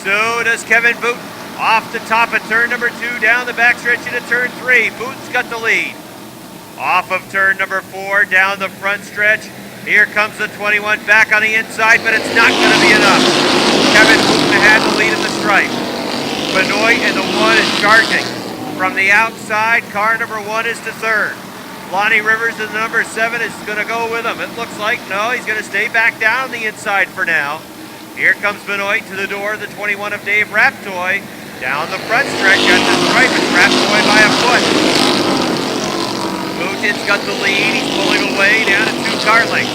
So does Kevin Booten. Off the top of turn number 2, down the backstretch into turn 3. Booten's got the lead. Off of turn number 4, down the front stretch. Here comes the 21 back on the inside, but it's not going to be enough. Kevin Booten had the lead in the stripe. Benoit in the 1 is charging. From the outside, car number 1 is to 3rd. Lonnie Rivers in the number 7 is going to go with him. It looks like, no, he's going to stay back down on the inside for now. Here comes Benoit to the door, the 21 of Dave Raptoy. Down the front stretch at the stripe, it's Raptoy by a foot. Booten's got the lead, he's pulling away down to 2 car lengths.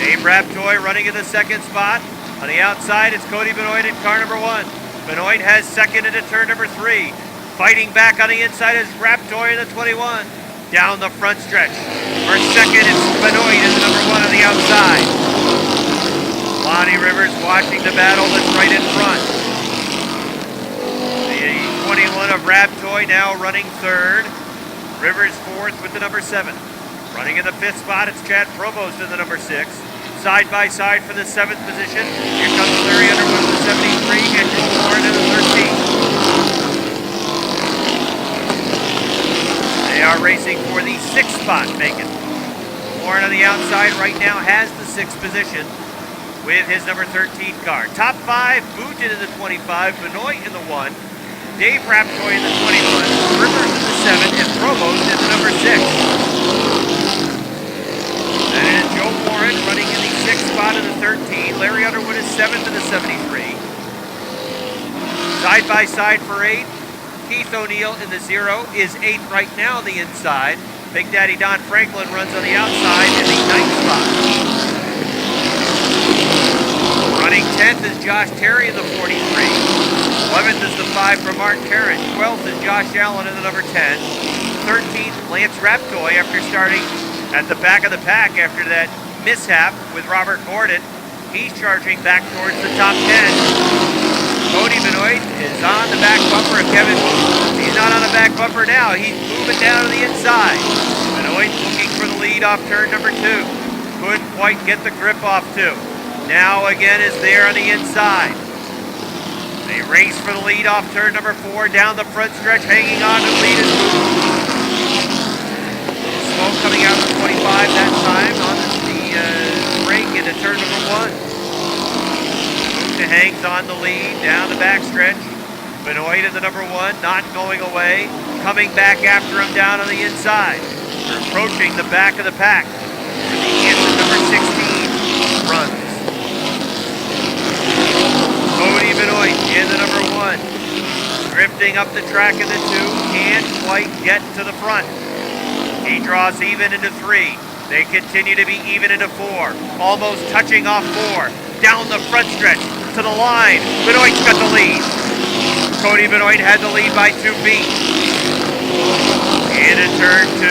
Dave Raptoy running in the second spot. On the outside, it's Cody Benoit in car number 1. Benoit has second into turn number 3. Fighting back on the inside is Raptoy in the 21. Down the front stretch. For second, it's Benoit in the number 1 on the outside. Lonnie Rivers watching the battle that's right in front. The 21 of Raptoy now running third. Rivers fourth with the number 7. Running in the 5th spot, it's Chad Provost in the number 6. Side by side for the 7th position. Here comes Larry Underwood in the 73 and Joel Warren in the 13. They are racing for the 6th spot vacant. Warren on the outside right now has the 6th position with his number 13 car. Top 5, Booten in the 25, Benoit in the 1, Dave Raptoy in the 21, Rivers in the 7, and Provost in the number 6. And it is Joe Warren running in the 6th spot in the 13. Larry Underwood is 7th in the 73. Side by side for 8th. Keith O'Neill in the 0 is 8th right now on the inside. Big Daddy Don Franklin runs on the outside in the 9th spot. Running 10th is Josh Terry in the 43. 11th is the 5 for Mark Tarrant. 12th is Josh Allen in the number 10. 13th, Lance Raptoy after starting at the back of the pack after that mishap with Robert Gordon. He's charging back towards the top 10. Cody Benoit is on the back bumper of Kevin Booten. He's not on the back bumper now. He's moving down to the inside. Benoit looking for the lead off turn number 2. Couldn't quite get the grip off 2. Now again is there on the inside. They race for the lead off turn number 4. Down the front stretch, hanging on to the lead is Booten. Smoke coming out of the 25 that time on the break into turn number 1. Booten hangs on the lead down the back stretch. Benoit in the number 1, not going away. Coming back after him down on the inside. They're approaching the back of the pack. The answer number 16 runs. Cody Benoit in the number 1. Drifting up the track in the 2. Can't quite get to the front. He draws even into 3. They continue to be even into 4. Almost touching off 4. Down the front stretch to the line. Benoit's got the lead. Cody Benoit had the lead by 2 feet. Into turn 2.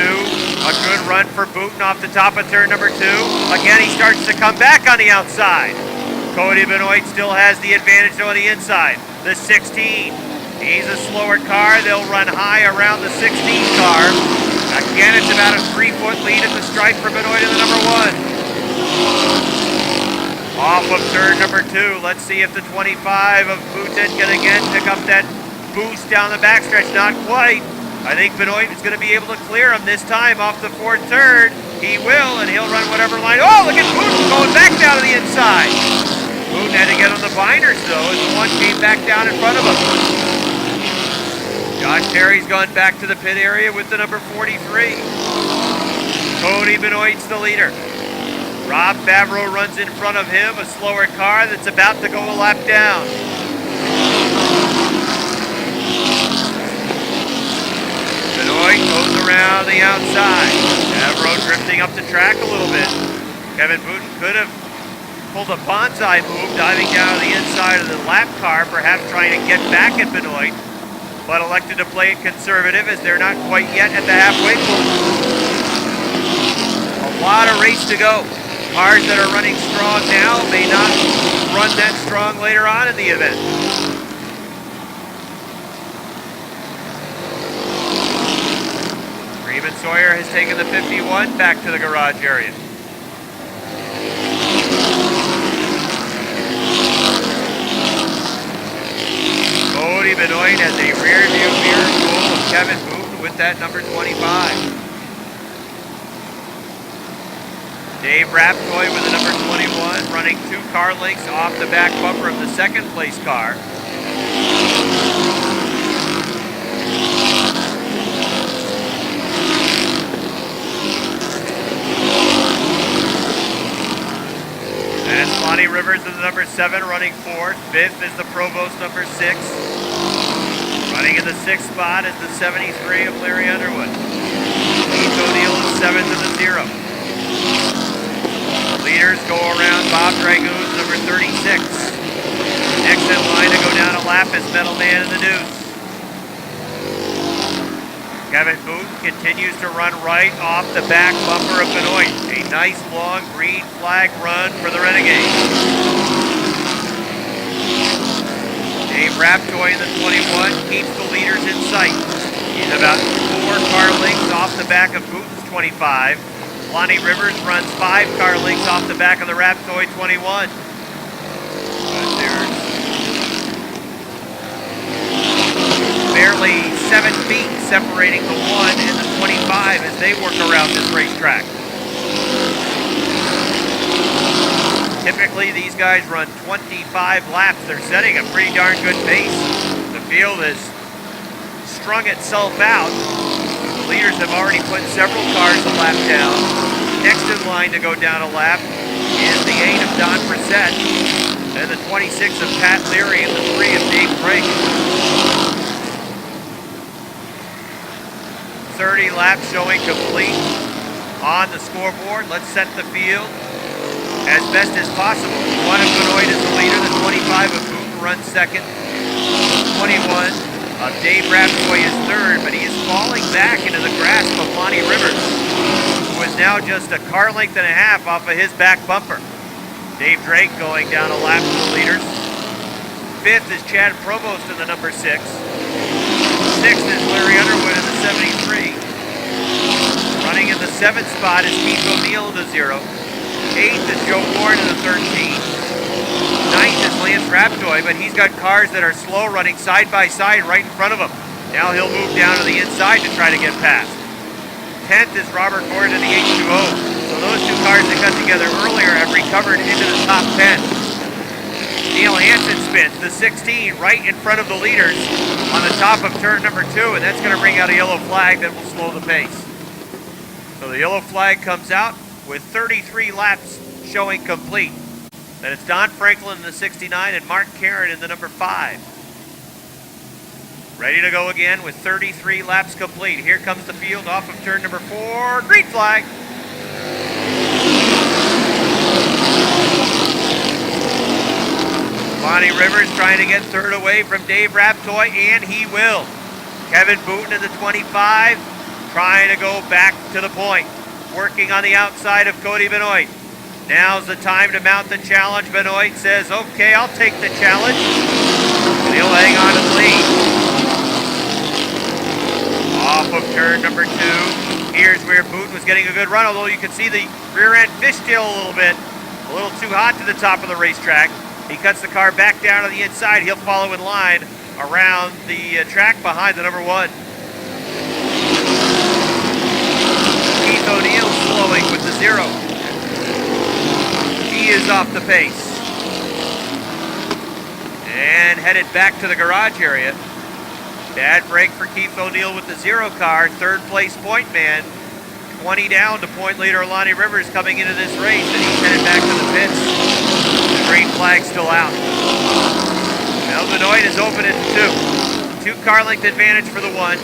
A good run for Booten off the top of turn number 2. Again, he starts to come back on the outside. Cody Benoit still has the advantage on the inside. The 16. He's a slower car. They'll run high around the 16 car. Again, it's about a 3-foot lead at the stripe for Benoit in the number 1. Off of turn number 2. Let's see if the 25 of Booten can again pick up that boost down the backstretch. Not quite. I think Benoit is going to be able to clear him this time off the 4th turn. He will, and he'll run whatever line. Oh, look at Booten going back down to the inside. Booten had to get on the binders, though, as the 1 came back down in front of him. Josh Terry's gone back to the pit area with the number 43. Cody Benoit's the leader. Rob Favreau runs in front of him, a slower car that's about to go a lap down. Benoit goes around the outside. Favreau drifting up the track a little bit. Kevin Booten could have pulled a bonsai move, diving down to the inside of the lap car, perhaps trying to get back at Benoit, but elected to play it conservative as they're not quite yet at the halfway point. A lot of race to go. Cars that are running strong now may not run that strong later on in the event. Freeman Sawyer has taken the 51 back to the garage area. Cody Benoit has a rear view mirror full of Kevin Booten with that number 25. Dave Raptoy with the number 21, running 2 car lengths off the back bumper of the 2nd place car. And Lonnie Rivers is the number 7, running 4th. 5th is the Provost number 6. Running in the 6th spot is the 73 of Larry Underwood. Keith O'Neill is 7th in the 0. Leaders go around Bob Dragoons, number 36. Next in line to go down a lap is Metal Man in the Deuce. Kevin Booten continues to run right off the back bumper of Benoit. A nice long green flag run for the Renegade. Dave Raptoy in the 21 keeps the leaders in sight. He's about 4 car lengths off the back of Booten's 25. Lonnie Rivers runs 5 car lengths off the back of the Raptoy 21. But there's barely 7 feet separating the 1 and the 25 as they work around this racetrack. Typically, these guys run 25 laps. They're setting a pretty darn good pace. The field has strung itself out. The leaders have already put several cars a lap down. Next in line to go down a lap is the 8 of Don Brissett, and the 26 of Pat Leary, and the 3 of Dave Drake. 30 laps showing complete on the scoreboard. Let's set the field as best as possible. 1 of Benoit is the leader. The 25 of Booten runs second. 21 of Dave Raptoy is third, but he is falling back into the grasp of Lonnie Rivers, who is now just a car length and a half off of his back bumper. Dave Drake going down a lap to the leaders. 5th is Chad Provost in the number 6. 6th is Larry Underwood in the 73. Running in the 7th spot is Keith O'Neill in the 0. 8th is Joe Warren in the 13. 9th is Lance Raptoy, but he's got cars that are slow running side by side right in front of him. Now he'll move down to the inside to try to get past. 10th is Robert Gordon in the H2O. So those 2 cars that got together earlier have recovered into the top 10. Neil Hansen spins the 16 right in front of the leaders on the top of turn number 2, and that's going to bring out a yellow flag that will slow the pace. So the yellow flag comes out with 33 laps showing complete. Then it's Don Franklin in the 69 and Mark Caron in the number 5. Ready to go again with 33 laps complete. Here comes the field off of turn number 4. Green flag. Lonnie Rivers trying to get third away from Dave Raptoy, and he will. Kevin Booten in the 25 trying to go back to the point, working on the outside of Cody Benoit. Now's the time to mount the challenge. Benoit says, okay, I'll take the challenge. And he'll hang on to the lead. Off of turn number 2. Here's where Booten was getting a good run, although you can see the rear end fishtail a little bit. A little too hot to the top of the racetrack. He cuts the car back down to the inside. He'll follow in line around the track behind the number 1. Keith O'Neill slowing with the 0. He is off the pace. And headed back to the garage area. Bad break for Keith O'Neill with the 0 car. 3rd place point man. 20 down to point leader Lonnie Rivers coming into this race, and he's headed back to the pits. The green flag still out. Now Benoit is open at 2. 2 car length advantage for the 1.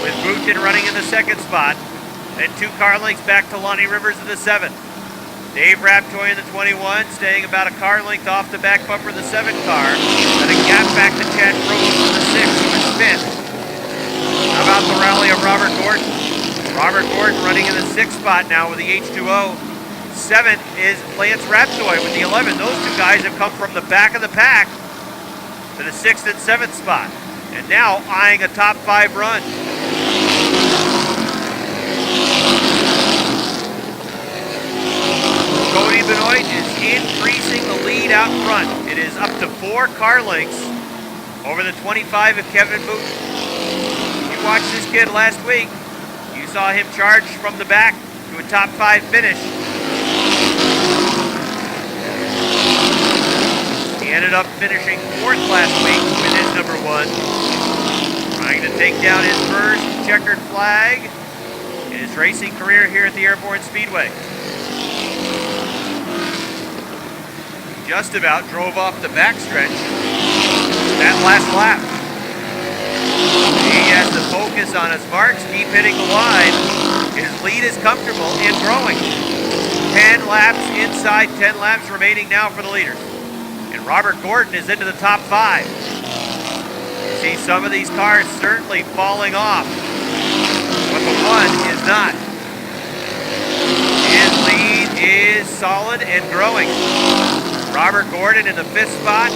With Booten running in the 2nd spot. And 2 car lengths back to Lonnie Rivers in the 7th. Dave Raptoy in the 21, staying about a car length off the back bumper of the 7 car. And a gap back to Chad Provost in the 6th, who is 5th. How about the rally of Robert Gordon? Robert Gordon running in the 6th spot now with the H2O. 7th is Lance Raptoy with the 11. Those 2 guys have come from the back of the pack to the 6th and 7th spot. And now eyeing a top 5 run. Cody Benoit is increasing the lead out front. It is up to 4 car lengths over the 25 of Kevin Booten. You watched this kid last week. You saw him charge from the back to a top 5 finish. He ended up finishing 4th last week with his number 1. Trying to take down his first checkered flag in his racing career here at the Airborne Speedway. Just about drove off the backstretch that last lap. He has to focus on his marks, keep hitting the line. His lead is comfortable and growing. 10 laps inside, 10 laps remaining now for the leaders. And Robert Gordon is into the top 5. You see some of these cars certainly falling off, but the one is not. His lead is solid and growing. Robert Gordon in the 5th spot.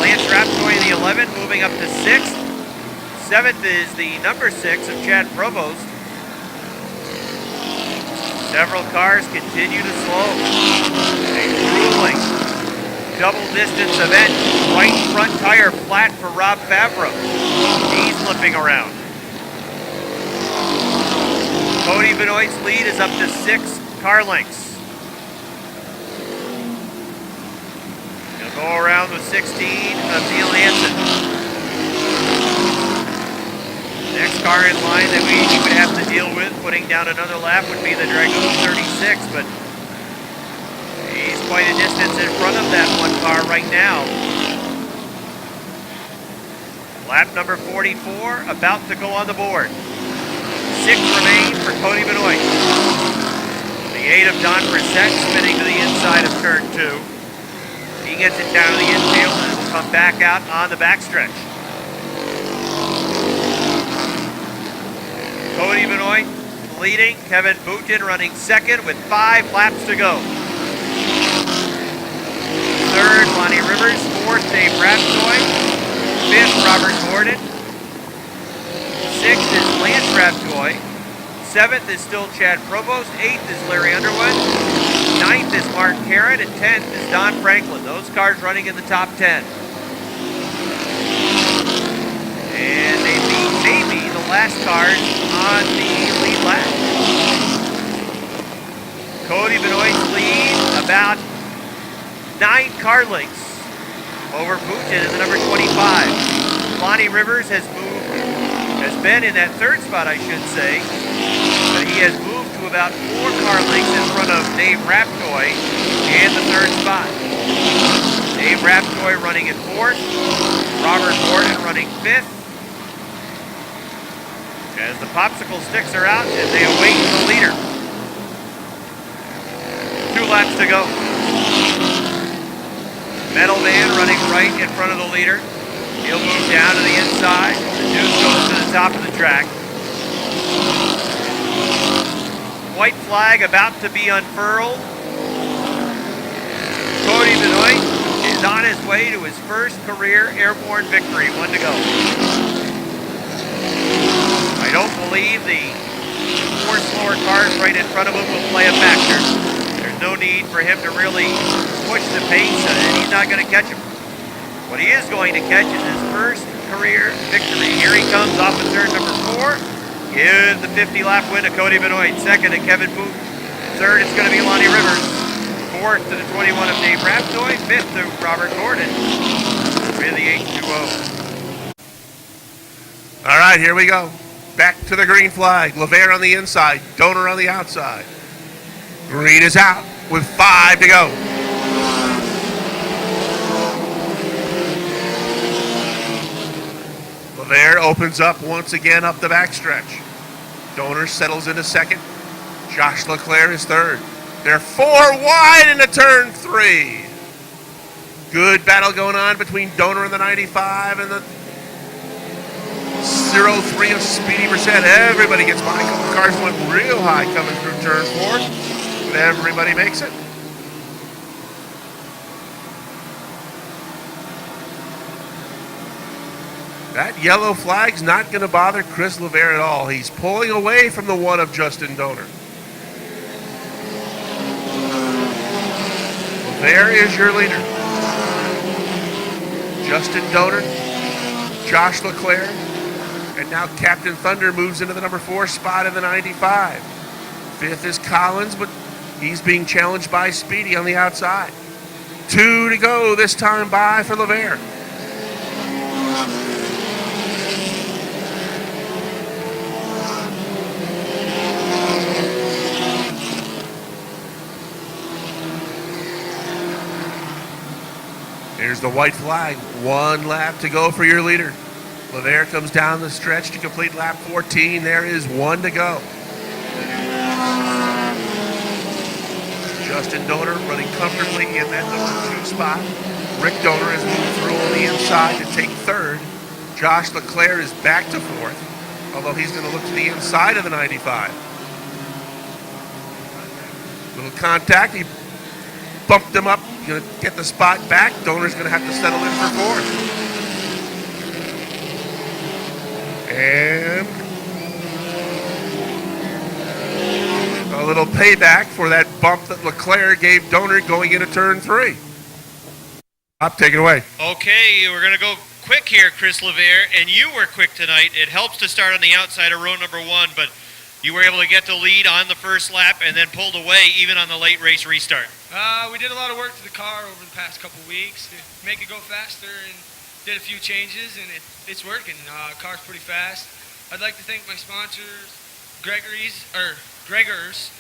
Lance Raptoy in the 11th, moving up to 6th. 7th is the number 6 of Chad Provost. Several cars continue to slow. A grueling double-distance event. Right front tire flat for Rob Favreau. He's limping around. Cody Benoit's lead is up to 6 car lengths. He'll go around with 16 of Neil Hansen. Next car in line that he would have to deal with putting down another lap would be the Dragoon 36, but he's quite a distance in front of that one car right now. Lap number 44 about to go on the board. 6 remain for Cody Benoit. The 8 of Don Brissett spinning to the inside of turn 2. He gets it down to the infield and will come back out on the backstretch. Cody Benoit leading, Kevin Boutin running 2nd with 5 laps to go. 3rd, Lonnie Rivers. 4th, Dave Raptoy. 5th, Robert Gordon. 6th is Lance Raptoy. 7th is still Chad Provost. 8th is Larry Underwood. 9th is Mark Carrot. And 10th is Don Franklin. Those cars running in the top 10. And they beat maybe the last cars on the lead lap. Cody Benoit's lead about 9 car lengths over Boutin in the number 25. Lonnie Rivers has been in that 3rd spot, I should say, but he has moved to about 4 car lengths in front of Dave Raptoy in the 3rd spot. Dave Raptoy running in 4th, Robert Gordon running 5th. As the popsicle sticks are out and they await the leader. 2 laps to go. Metal Van running right in front of the leader. He'll move down to the inside. The Deuce goes to the top of the track. White flag about to be unfurled. Cody Benoit is on his way to his first career airborne victory. 1 to go. I don't believe the 4 slower cars right in front of him will play a factor. There's no need for him to really push the pace, and he's not going to catch him. What he is going to catch is his first career victory. Here he comes off of turn number 4. Give the 50-lap win to Cody Benoit. 2nd to Kevin Booth. 3rd, it's going to be Lonnie Rivers. 4th to the 21 of Dave Raptoy. 5th to Robert Gordon with the 8-2-0. All right, here we go. Back to the green flag. LeVere on the inside, Donor on the outside. Green is out with 5 to go. LeVere opens up once again up the backstretch. Donor settles into 2nd. Josh Leclerc is 3rd. They're 4 wide into turn 3. Good battle going on between Donor and the 95 and the 0-3 of Speedy Brissett. Everybody gets by. A couple cars went real high coming through turn 4. But everybody makes it. That yellow flag's not going to bother Chris LeVere at all. He's pulling away from the 1 of Justin Donor. LeVere is your leader. Justin Donor, Josh Leclerc, and now Captain Thunder moves into the number 4 spot in the 95. 5th is Collins, but he's being challenged by Speedy on the outside. 2 to go this time by for LeVere. Here's the white flag. 1 lap to go for your leader. LeVere comes down the stretch to complete lap 14. There is 1 to go. Justin Donor running comfortably in that number 2 spot. Rick Donor has moved through on the inside to take third. Josh LeClaire is back to fourth, although he's going to look to the inside of the 95. Little contact. He bumped him up. Going to get the spot back. Donor's going to have to settle in for fourth. And a little payback for that bump that LeClaire gave Donor going into turn 3. Bob, take it away. Okay, we're going to go quick here, Chris LeVere, and you were quick tonight. It helps to start on the outside of row number 1, but you were able to get the lead on the first lap and then pulled away even on the late race restart. We did a lot of work to the car over the past couple weeks to make it go faster and did a few changes, and it's working. Car's pretty fast. I'd like to thank my sponsors, Gregor's,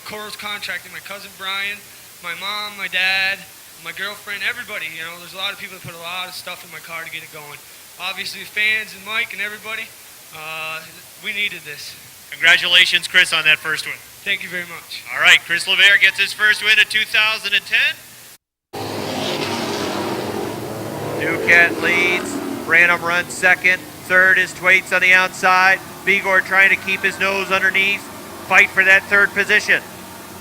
Coral's Contracting, my cousin Brian, my mom, my dad, my girlfriend, everybody. You know, there's a lot of people that put a lot of stuff in my car to get it going. Obviously, fans and Mike and everybody, we needed this. Congratulations, Chris, on that first win. Thank you very much. All right, Chris LeVere gets his first win of 2010. Duquette leads. Branham runs second. Third is Thwaites on the outside. Bigor trying to keep his nose underneath. Fight for that third position.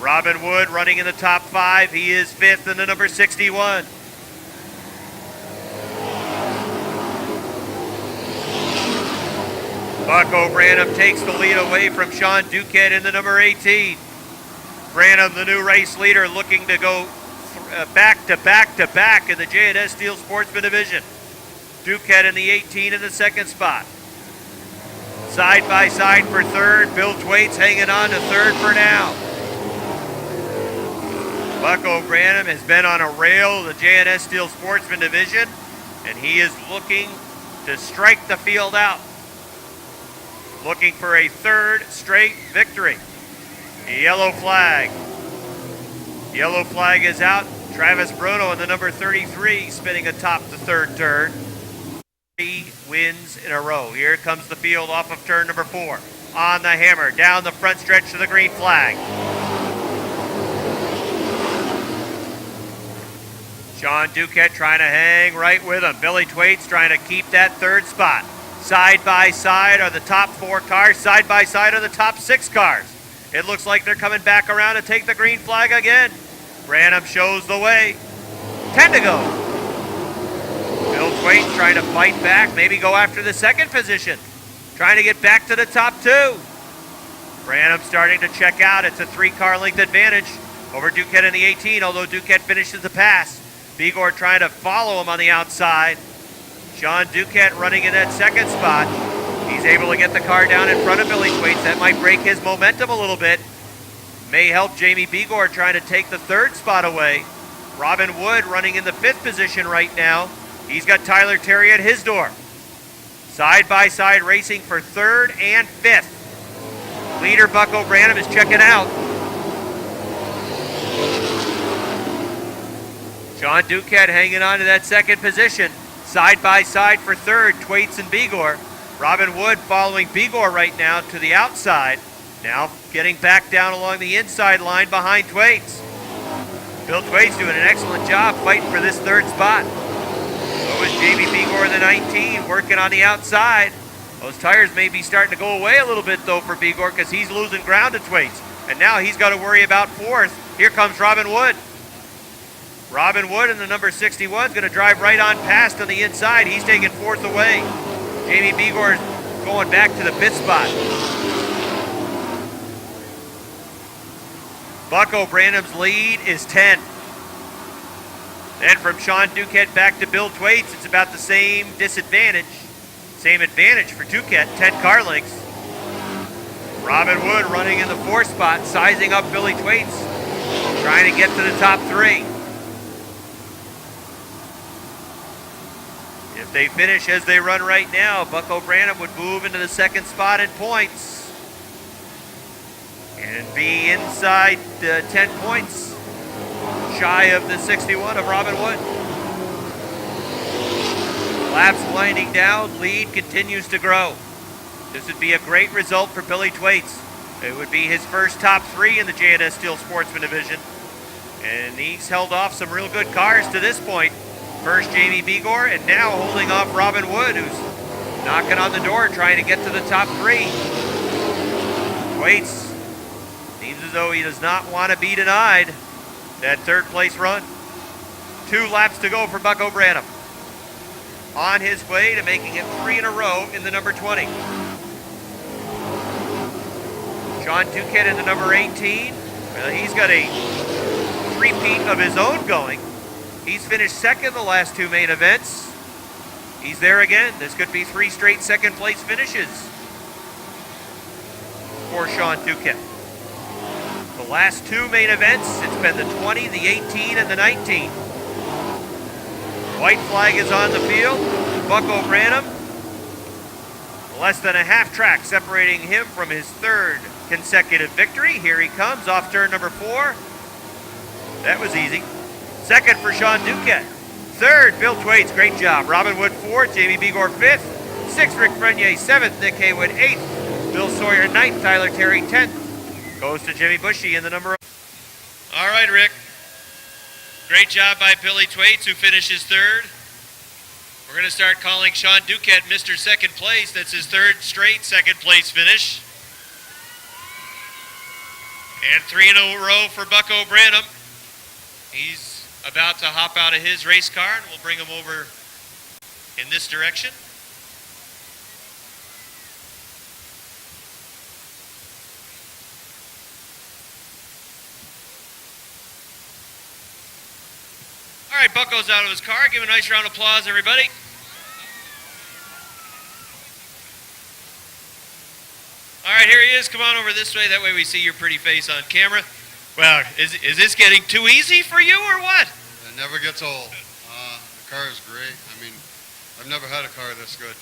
Robin Wood running in the top 5. He is 5th in the number 61. Bucko Branham takes the lead away from Sean Duquette in the number 18. Branham, the new race leader, looking to go back to back in the J&S Steel Sportsman Division. Duquette in the 18 in the second spot. Side by side for third. Bill Thwaites hanging on to third for now. Bucko Branham has been on a rail of the J&S Steel Sportsman Division, and he is looking to strike the field out. Looking for a third straight victory. The yellow flag. Yellow flag is out. Travis Bruno in the number 33 spinning atop the third turn. 3 wins in a row. Here comes the field off of turn number 4. On the hammer, down the front stretch to the green flag. Sean Duquette trying to hang right with him. Billy Thwaites trying to keep that third spot. Side by side are the top 4 cars. Side by side are the top 6 cars. It looks like they're coming back around to take the green flag again. Branham shows the way. 10 to go. Bill Thwaites trying to fight back, maybe go after the second position. Trying to get back to the top 2. Branham starting to check out. It's a 3-car length advantage over Duquette in the 18, although Duquette finishes the pass. Bigor trying to follow him on the outside. Sean Duquette running in that second spot. He's able to get the car down in front of Billy Thwaites. That might break his momentum a little bit. May help Jamie Bigor trying to take the third spot away. Robin Wood running in the 5th position right now. He's got Tyler Terry at his door. Side by side racing for 3rd and 5th. Leader Bucko Branham is checking out. Sean Duquette hanging on to that 2nd position. Side by side for 3rd, Thwaites and Bigor. Robin Wood following Bigor right now to the outside. Now getting back down along the inside line behind Thwaites. Bill Thwaites doing an excellent job fighting for this 3rd spot. So is Jamie Bigor in the 19 working on the outside. Those tires may be starting to go away a little bit though for Bigor because he's losing ground to Thwaites. And now he's got to worry about 4th. Here comes Robin Wood. Robin Wood in the number 61 is going to drive right on past on the inside. He's taking 4th away. Jamie Bigor is going back to the 5th spot. Bucko Branham's lead is 10. Then from Sean Duquette back to Bill Thwaites, it's about the same disadvantage. Same advantage for Duquette, 10 car lengths. Robin Wood running in the 4th spot, sizing up Billy Thwaites, trying to get to the top 3. If they finish as they run right now, Bucko Branham would move into the 2nd spot in points and be inside 10 points shy of the 61 of Robin Wood. Laps winding down, lead continues to grow. This would be a great result for Billy Thwaites. It would be his first top 3 in the J&S Steel Sportsman division. And he's held off some real good cars to this point. First Jamie Bigor, and now holding off Robin Wood, who's knocking on the door trying to get to the top 3. Waits. Seems as though he does not want to be denied that third place run. 2 laps to go for Bucko Branham. On his way to making it 3 in a row in the number 20. Sean Duquette in the number 18. Well, he's got a repeat of his own going. He's finished second the last 2 main events. He's there again. This could be 3 straight second place finishes for Sean Duquette. The last 2 main events, it's been the 20, the 18, and the 19. White flag is on the field. Bucko Branham, less than a half track separating him from his 3rd consecutive victory. Here he comes off turn number 4. That was easy. Second for Sean Duquette. 3rd, Bill Thwaites, great job. Robin Wood 4th, Jamie Bigor 5th. 6th, Rick Frenier 7th, Nick Haywood 8th. Bill Sawyer 9th, Tyler Terry 10th. Goes to Jimmy Bushy in the number. All right, Rick. Great job by Billy Thwaites, who finishes 3rd. We're going to start calling Sean Duquette Mr. Second Place. That's his 3rd straight second place finish. And 3 in a row for Bucko Branham. He's about to hop out of his race car, and we'll bring him over in this direction. All right, Bucko's out of his car. Give him a nice round of applause, everybody. All right, here he is. Come on over this way. That way we see your pretty face on camera. Well, is this getting too easy for you or what? It never gets old. The car is great. I mean, I've never had a car this good.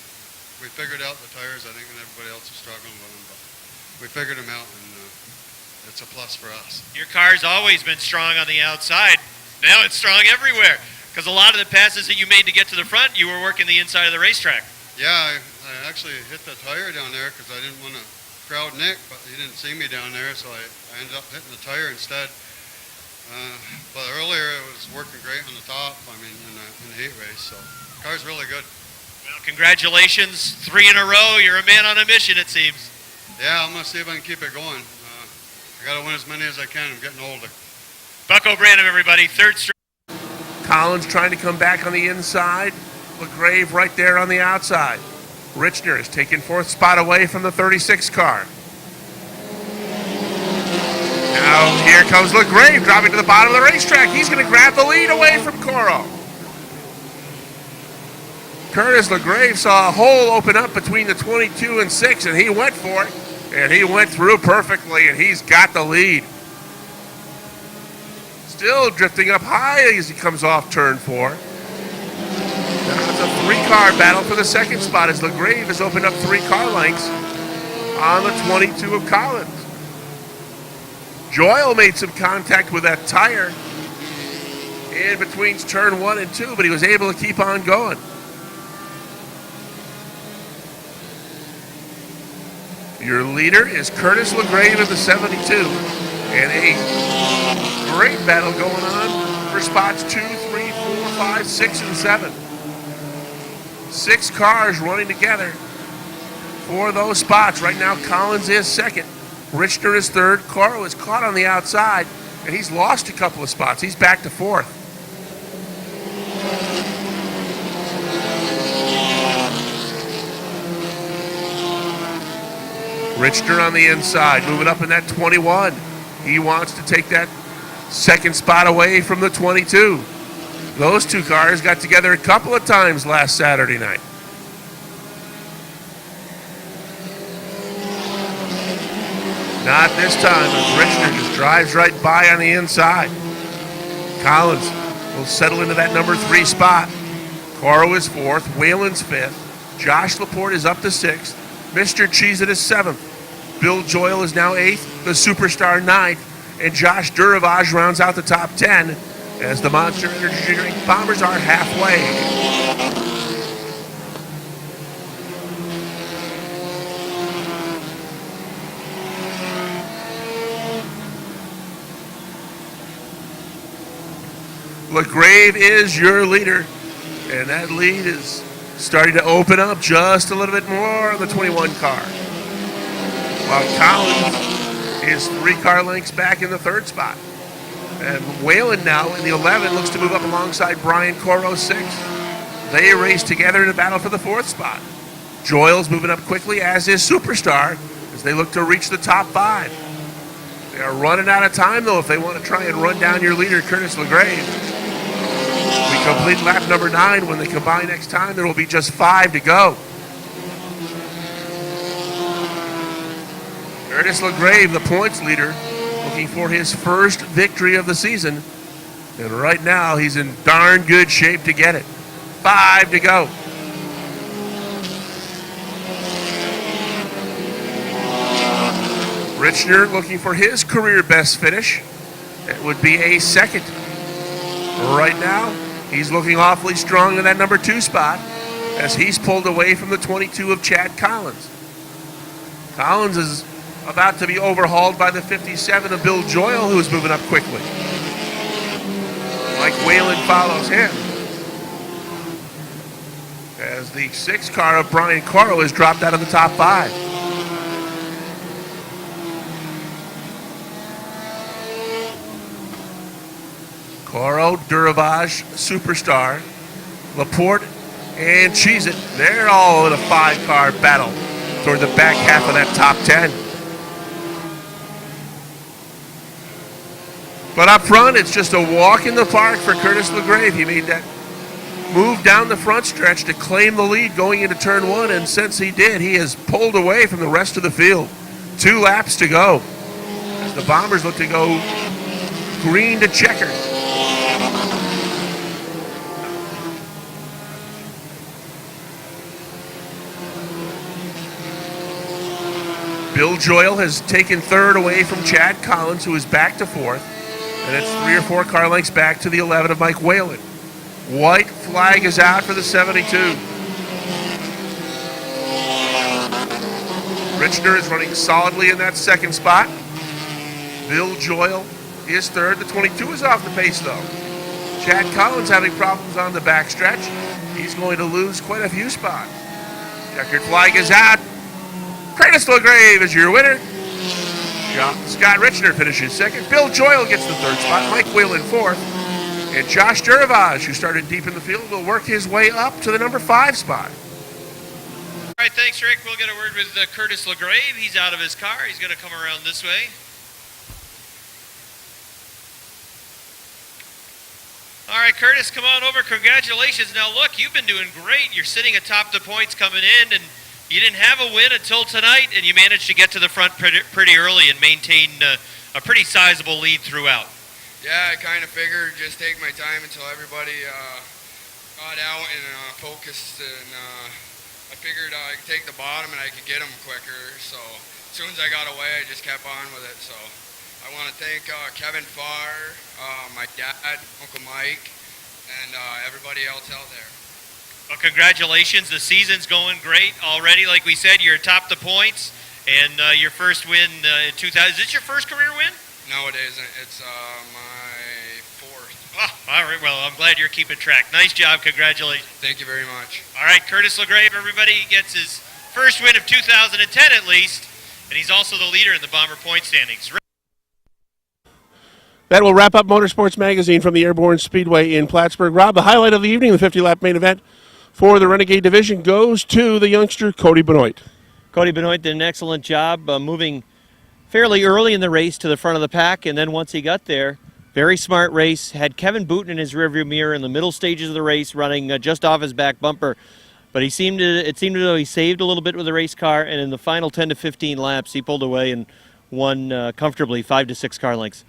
We figured out the tires, I think, and everybody else is struggling with them, but we figured them out, and it's a plus for us. Your car's always been strong on the outside. Now it's strong everywhere, because a lot of the passes that you made to get to the front, you were working the inside of the racetrack. Yeah, I actually hit the tire down there because I didn't want to crowd Nick, but he didn't see me down there, so I ended up hitting the tire instead. But earlier it was working great on the top, I mean, in the heat race, so the car's really good. Well, congratulations. 3 in a row. You're a man on a mission, it seems. Yeah, I'm going to see if I can keep it going. I got to win as many as I can. I'm getting older. Bucko Branham, everybody. 3rd straight. Collins trying to come back on the inside. LaGrave right there on the outside. Richner is taking 4th spot away from the 36 car. Now here comes LaGrave dropping to the bottom of the racetrack. He's going to grab the lead away from Coro. Curtis LaGrave saw a hole open up between the 22 and 6, and he went for it. And he went through perfectly, and he's got the lead. Still drifting up high as he comes off turn 4. Now it's a 3-car battle for the 2nd spot as LaGrave has opened up 3 car lengths on the 22 of Collins. Joyle made some contact with that tire in between turn 1 and 2, but he was able to keep on going. Your leader is Curtis LaGrave in the 72, and a great battle going on for spots 2, 3, 4, 5, 6, and 7. 6 cars running together for those spots. Right now, Collins is 2nd. Richner is 3rd. Coro is caught on the outside, and he's lost a couple of spots. He's back to 4th. Richner on the inside, moving up in that 21. He wants to take that 2nd spot away from the 22. Those 2 cars got together a couple of times last Saturday night. Not this time, as Richner just drives right by on the inside. Collins will settle into that number 3 spot. Coro is 4th, Whalen's 5th. Josh Laporte is up to 6th. Mr. Cheesit is 7th. Bill Joyle is now 8th, the Superstar 9th, and Josh Duravage rounds out the top 10 as the Monster Energy Drink Bombers are halfway. LaGrave is your leader, and that lead is starting to open up just a little bit more on the 21 car. While Collins is 3 car lengths back in the 3rd spot. And Whalen now in the 11 looks to move up alongside Brian Coro 6. They race together in a battle for the 4th spot. Joyle's moving up quickly, as is Superstar, as they look to reach the top 5. They are running out of time, though, if they want to try and run down your leader, Curtis LaGrave. We complete lap number 9. When they combine next time, there will be just 5 to go. Curtis LaGrave, the points leader, looking for his first victory of the season. And right now, he's in darn good shape to get it. 5 to go. Richner looking for his career best finish. It would be a 2nd. Right now, he's looking awfully strong in that number 2 spot as he's pulled away from the 22 of Chad Collins. Collins is about to be overhauled by the 57 of Bill Joyle, who is moving up quickly. Mike Whalen follows him, as the 6 car of Brian Coro has dropped out of the top 5. Coro, Duravage, Superstar, Laporte, and Cheez-It, they're all in a 5-car battle toward the back half of that top 10. But up front, it's just a walk in the park for Curtis LaGrave. He made that move down the front stretch to claim the lead going into turn 1, and since he did, he has pulled away from the rest of the field. 2 laps to go as the Bombers look to go green to checker. Bill Joyle has taken 3rd away from Chad Collins, who is back to 4th. And it's 3 or 4 car lengths back to the 11 of Mike Whalen. White flag is out for the 72. Richner is running solidly in that 2nd spot. Bill Joyle is 3rd. The 22 is off the pace, though. Chad Collins having problems on the backstretch. He's going to lose quite a few spots. Checkered flag is out. Curtis LaGrave is your winner. Scott Richner finishes 2nd. Bill Joyle gets the 3rd spot. Mike Whalen 4th. And Josh Duravage, who started deep in the field, will work his way up to the number 5 spot. All right, thanks, Rick. We'll get a word with Curtis LaGrave. He's out of his car. He's going to come around this way. All right, Curtis, come on over. Congratulations. Now, look, you've been doing great. You're sitting atop the points coming in, and you didn't have a win until tonight, and you managed to get to the front pretty early and maintain a pretty sizable lead throughout. Yeah, I kind of figured just take my time until everybody got out and focused, and I figured I could take the bottom and I could get them quicker. So as soon as I got away, I just kept on with it. So I want to thank Kevin Farr, my dad, Uncle Mike, and everybody else out there. Well, congratulations. The season's going great already. Like we said, you're atop the points, and your first win in 2000. Is this your first career win? No, it isn't. It's my 4th. Oh, all right. Well, I'm glad you're keeping track. Nice job. Congratulations. Thank you very much. All right, Curtis LaGrave, everybody, gets his first win of 2010 at least, and he's also the leader in the Bomber point standings. That will wrap up Motorsports Magazine from the Airborne Speedway in Plattsburgh. Rob, the highlight of the evening, the 50-lap main event for the Renegade Division, goes to the youngster Cody Benoit. Cody Benoit did an excellent job moving fairly early in the race to the front of the pack, and then once he got there, very smart race, had Kevin Booten in his rearview mirror in the middle stages of the race, running just off his back bumper. But it seemed as though he saved a little bit with the race car, and in the final 10 to 15 laps, he pulled away and won comfortably 5 to 6 car lengths.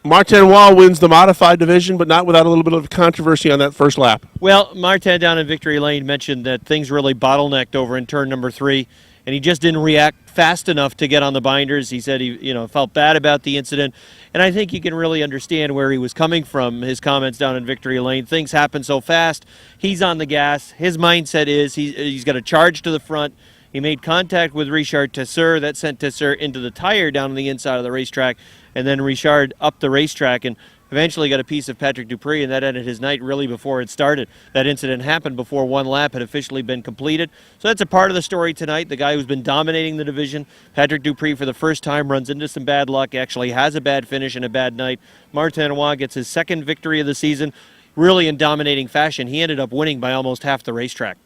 Martin Wall wins the modified division, but not without a little bit of controversy on that first lap. Well, Martin down in Victory Lane mentioned that things really bottlenecked over in turn number 3, and he just didn't react fast enough to get on the binders. He said he felt bad about the incident, and I think you can really understand where he was coming from, his comments down in Victory Lane. Things happen so fast. He's on the gas. His mindset is he's got a charge to the front. He made contact with Richard Tesseur. That sent Tesseur into the tire down on the inside of the racetrack, and then Richard up the racetrack. And eventually got a piece of Patrick Dupree, and that ended his night really before it started. That incident happened before one lap had officially been completed. So that's a part of the story tonight. The guy who's been dominating the division, Patrick Dupree, for the first time runs into some bad luck, actually has a bad finish and a bad night. Martin Lenoir gets his second victory of the season, really in dominating fashion. He ended up winning by almost half the racetrack.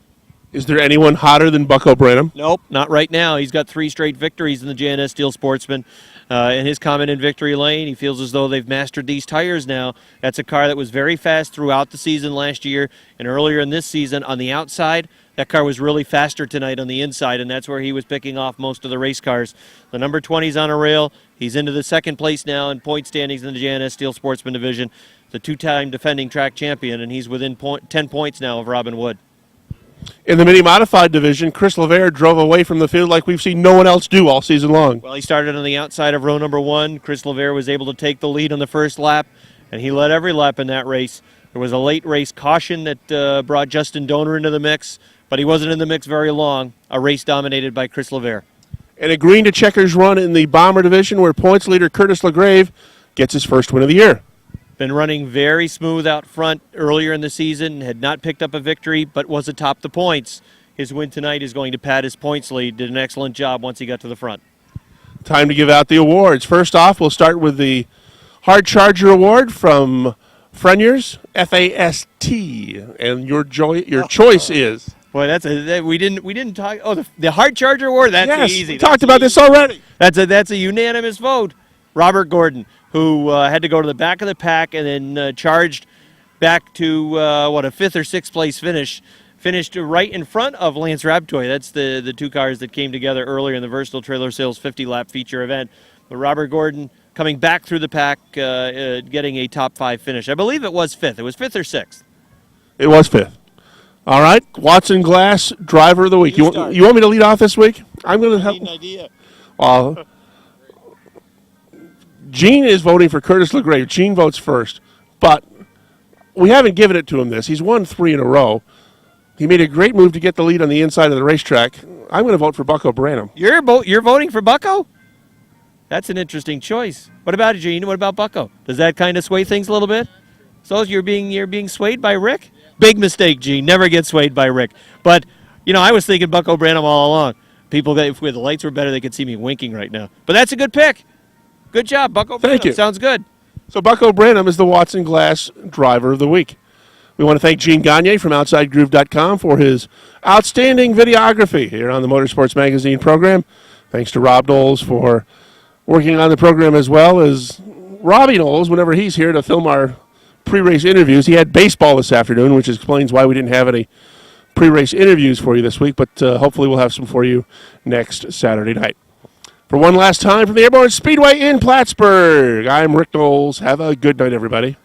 Is there anyone hotter than Bucko Branham? Nope, not right now. He's got 3 straight victories in the JNS Steel Sportsman. In his comment in Victory Lane, he feels as though they've mastered these tires now. That's a car that was very fast throughout the season last year and earlier in this season on the outside. That car was really faster tonight on the inside, and that's where he was picking off most of the race cars. The number 20's on a rail. He's into the second place now in point standings in the JNS Steel Sportsman division. The 2-time defending track champion, and he's within 10 points now of Robin Wood. In the mini-modified division, Chris LeVere drove away from the field like we've seen no one else do all season long. Well, he started on the outside of row number 1. Chris LeVere was able to take the lead on the first lap, and he led every lap in that race. There was a late race caution that brought Justin Doner into the mix, but he wasn't in the mix very long. A race dominated by Chris LeVere. And a green to checkers run in the bomber division where points leader Curtis LeGrave gets his first win of the year. Been running very smooth out front earlier in the season, had not picked up a victory, but was atop the points. His win tonight is going to pad his points lead. Did an excellent job once he got to the front. Time to give out the awards. First off, we'll start with the Hard Charger Award from Freniers, F-A-S-T, and your choice is. Boy, we didn't talk. Oh, the Hard Charger Award. That's yes, easy. We talked about this already. That's a unanimous vote. Robert Gordon, who had to go to the back of the pack and then charged back to a 5th or 6th place finish. Finished right in front of Lance Rabtoy. That's the 2 cars that came together earlier in the Versatile Trailer Sales 50-lap feature event. But Robert Gordon coming back through the pack, getting a top 5 finish. I believe it was 5th. It was 5th or 6th. It was 5th. All right, Watson Glass, Driver of the Week. You want me to lead off this week? I'm going to help. I need an idea. Gene is voting for Curtis LeGrave. Gene votes first, but we haven't given it to him this. He's won 3 in a row. He made a great move to get the lead on the inside of the racetrack. I'm going to vote for Bucko Branham. You're voting for Bucko? That's an interesting choice. What about it, Gene? What about Bucko? Does that kind of sway things a little bit? So you're being swayed by Rick? Big mistake, Gene. Never get swayed by Rick. But, I was thinking Bucko Branham all along. People, if the lights were better, they could see me winking right now. But that's a good pick. Good job, Bucko Branham. Thank you. Sounds good. So Bucko Branham is the Watson Glass Driver of the Week. We want to thank Gene Gagne from OutsideGroove.com for his outstanding videography here on the Motorsports Magazine program. Thanks to Rob Knowles for working on the program, as well as Robbie Knowles whenever he's here to film our pre-race interviews. He had baseball this afternoon, which explains why we didn't have any pre-race interviews for you this week, but hopefully we'll have some for you next Saturday night. For one last time from the Airborne Speedway in Plattsburgh, I'm Rick Knowles. Have a good night, everybody.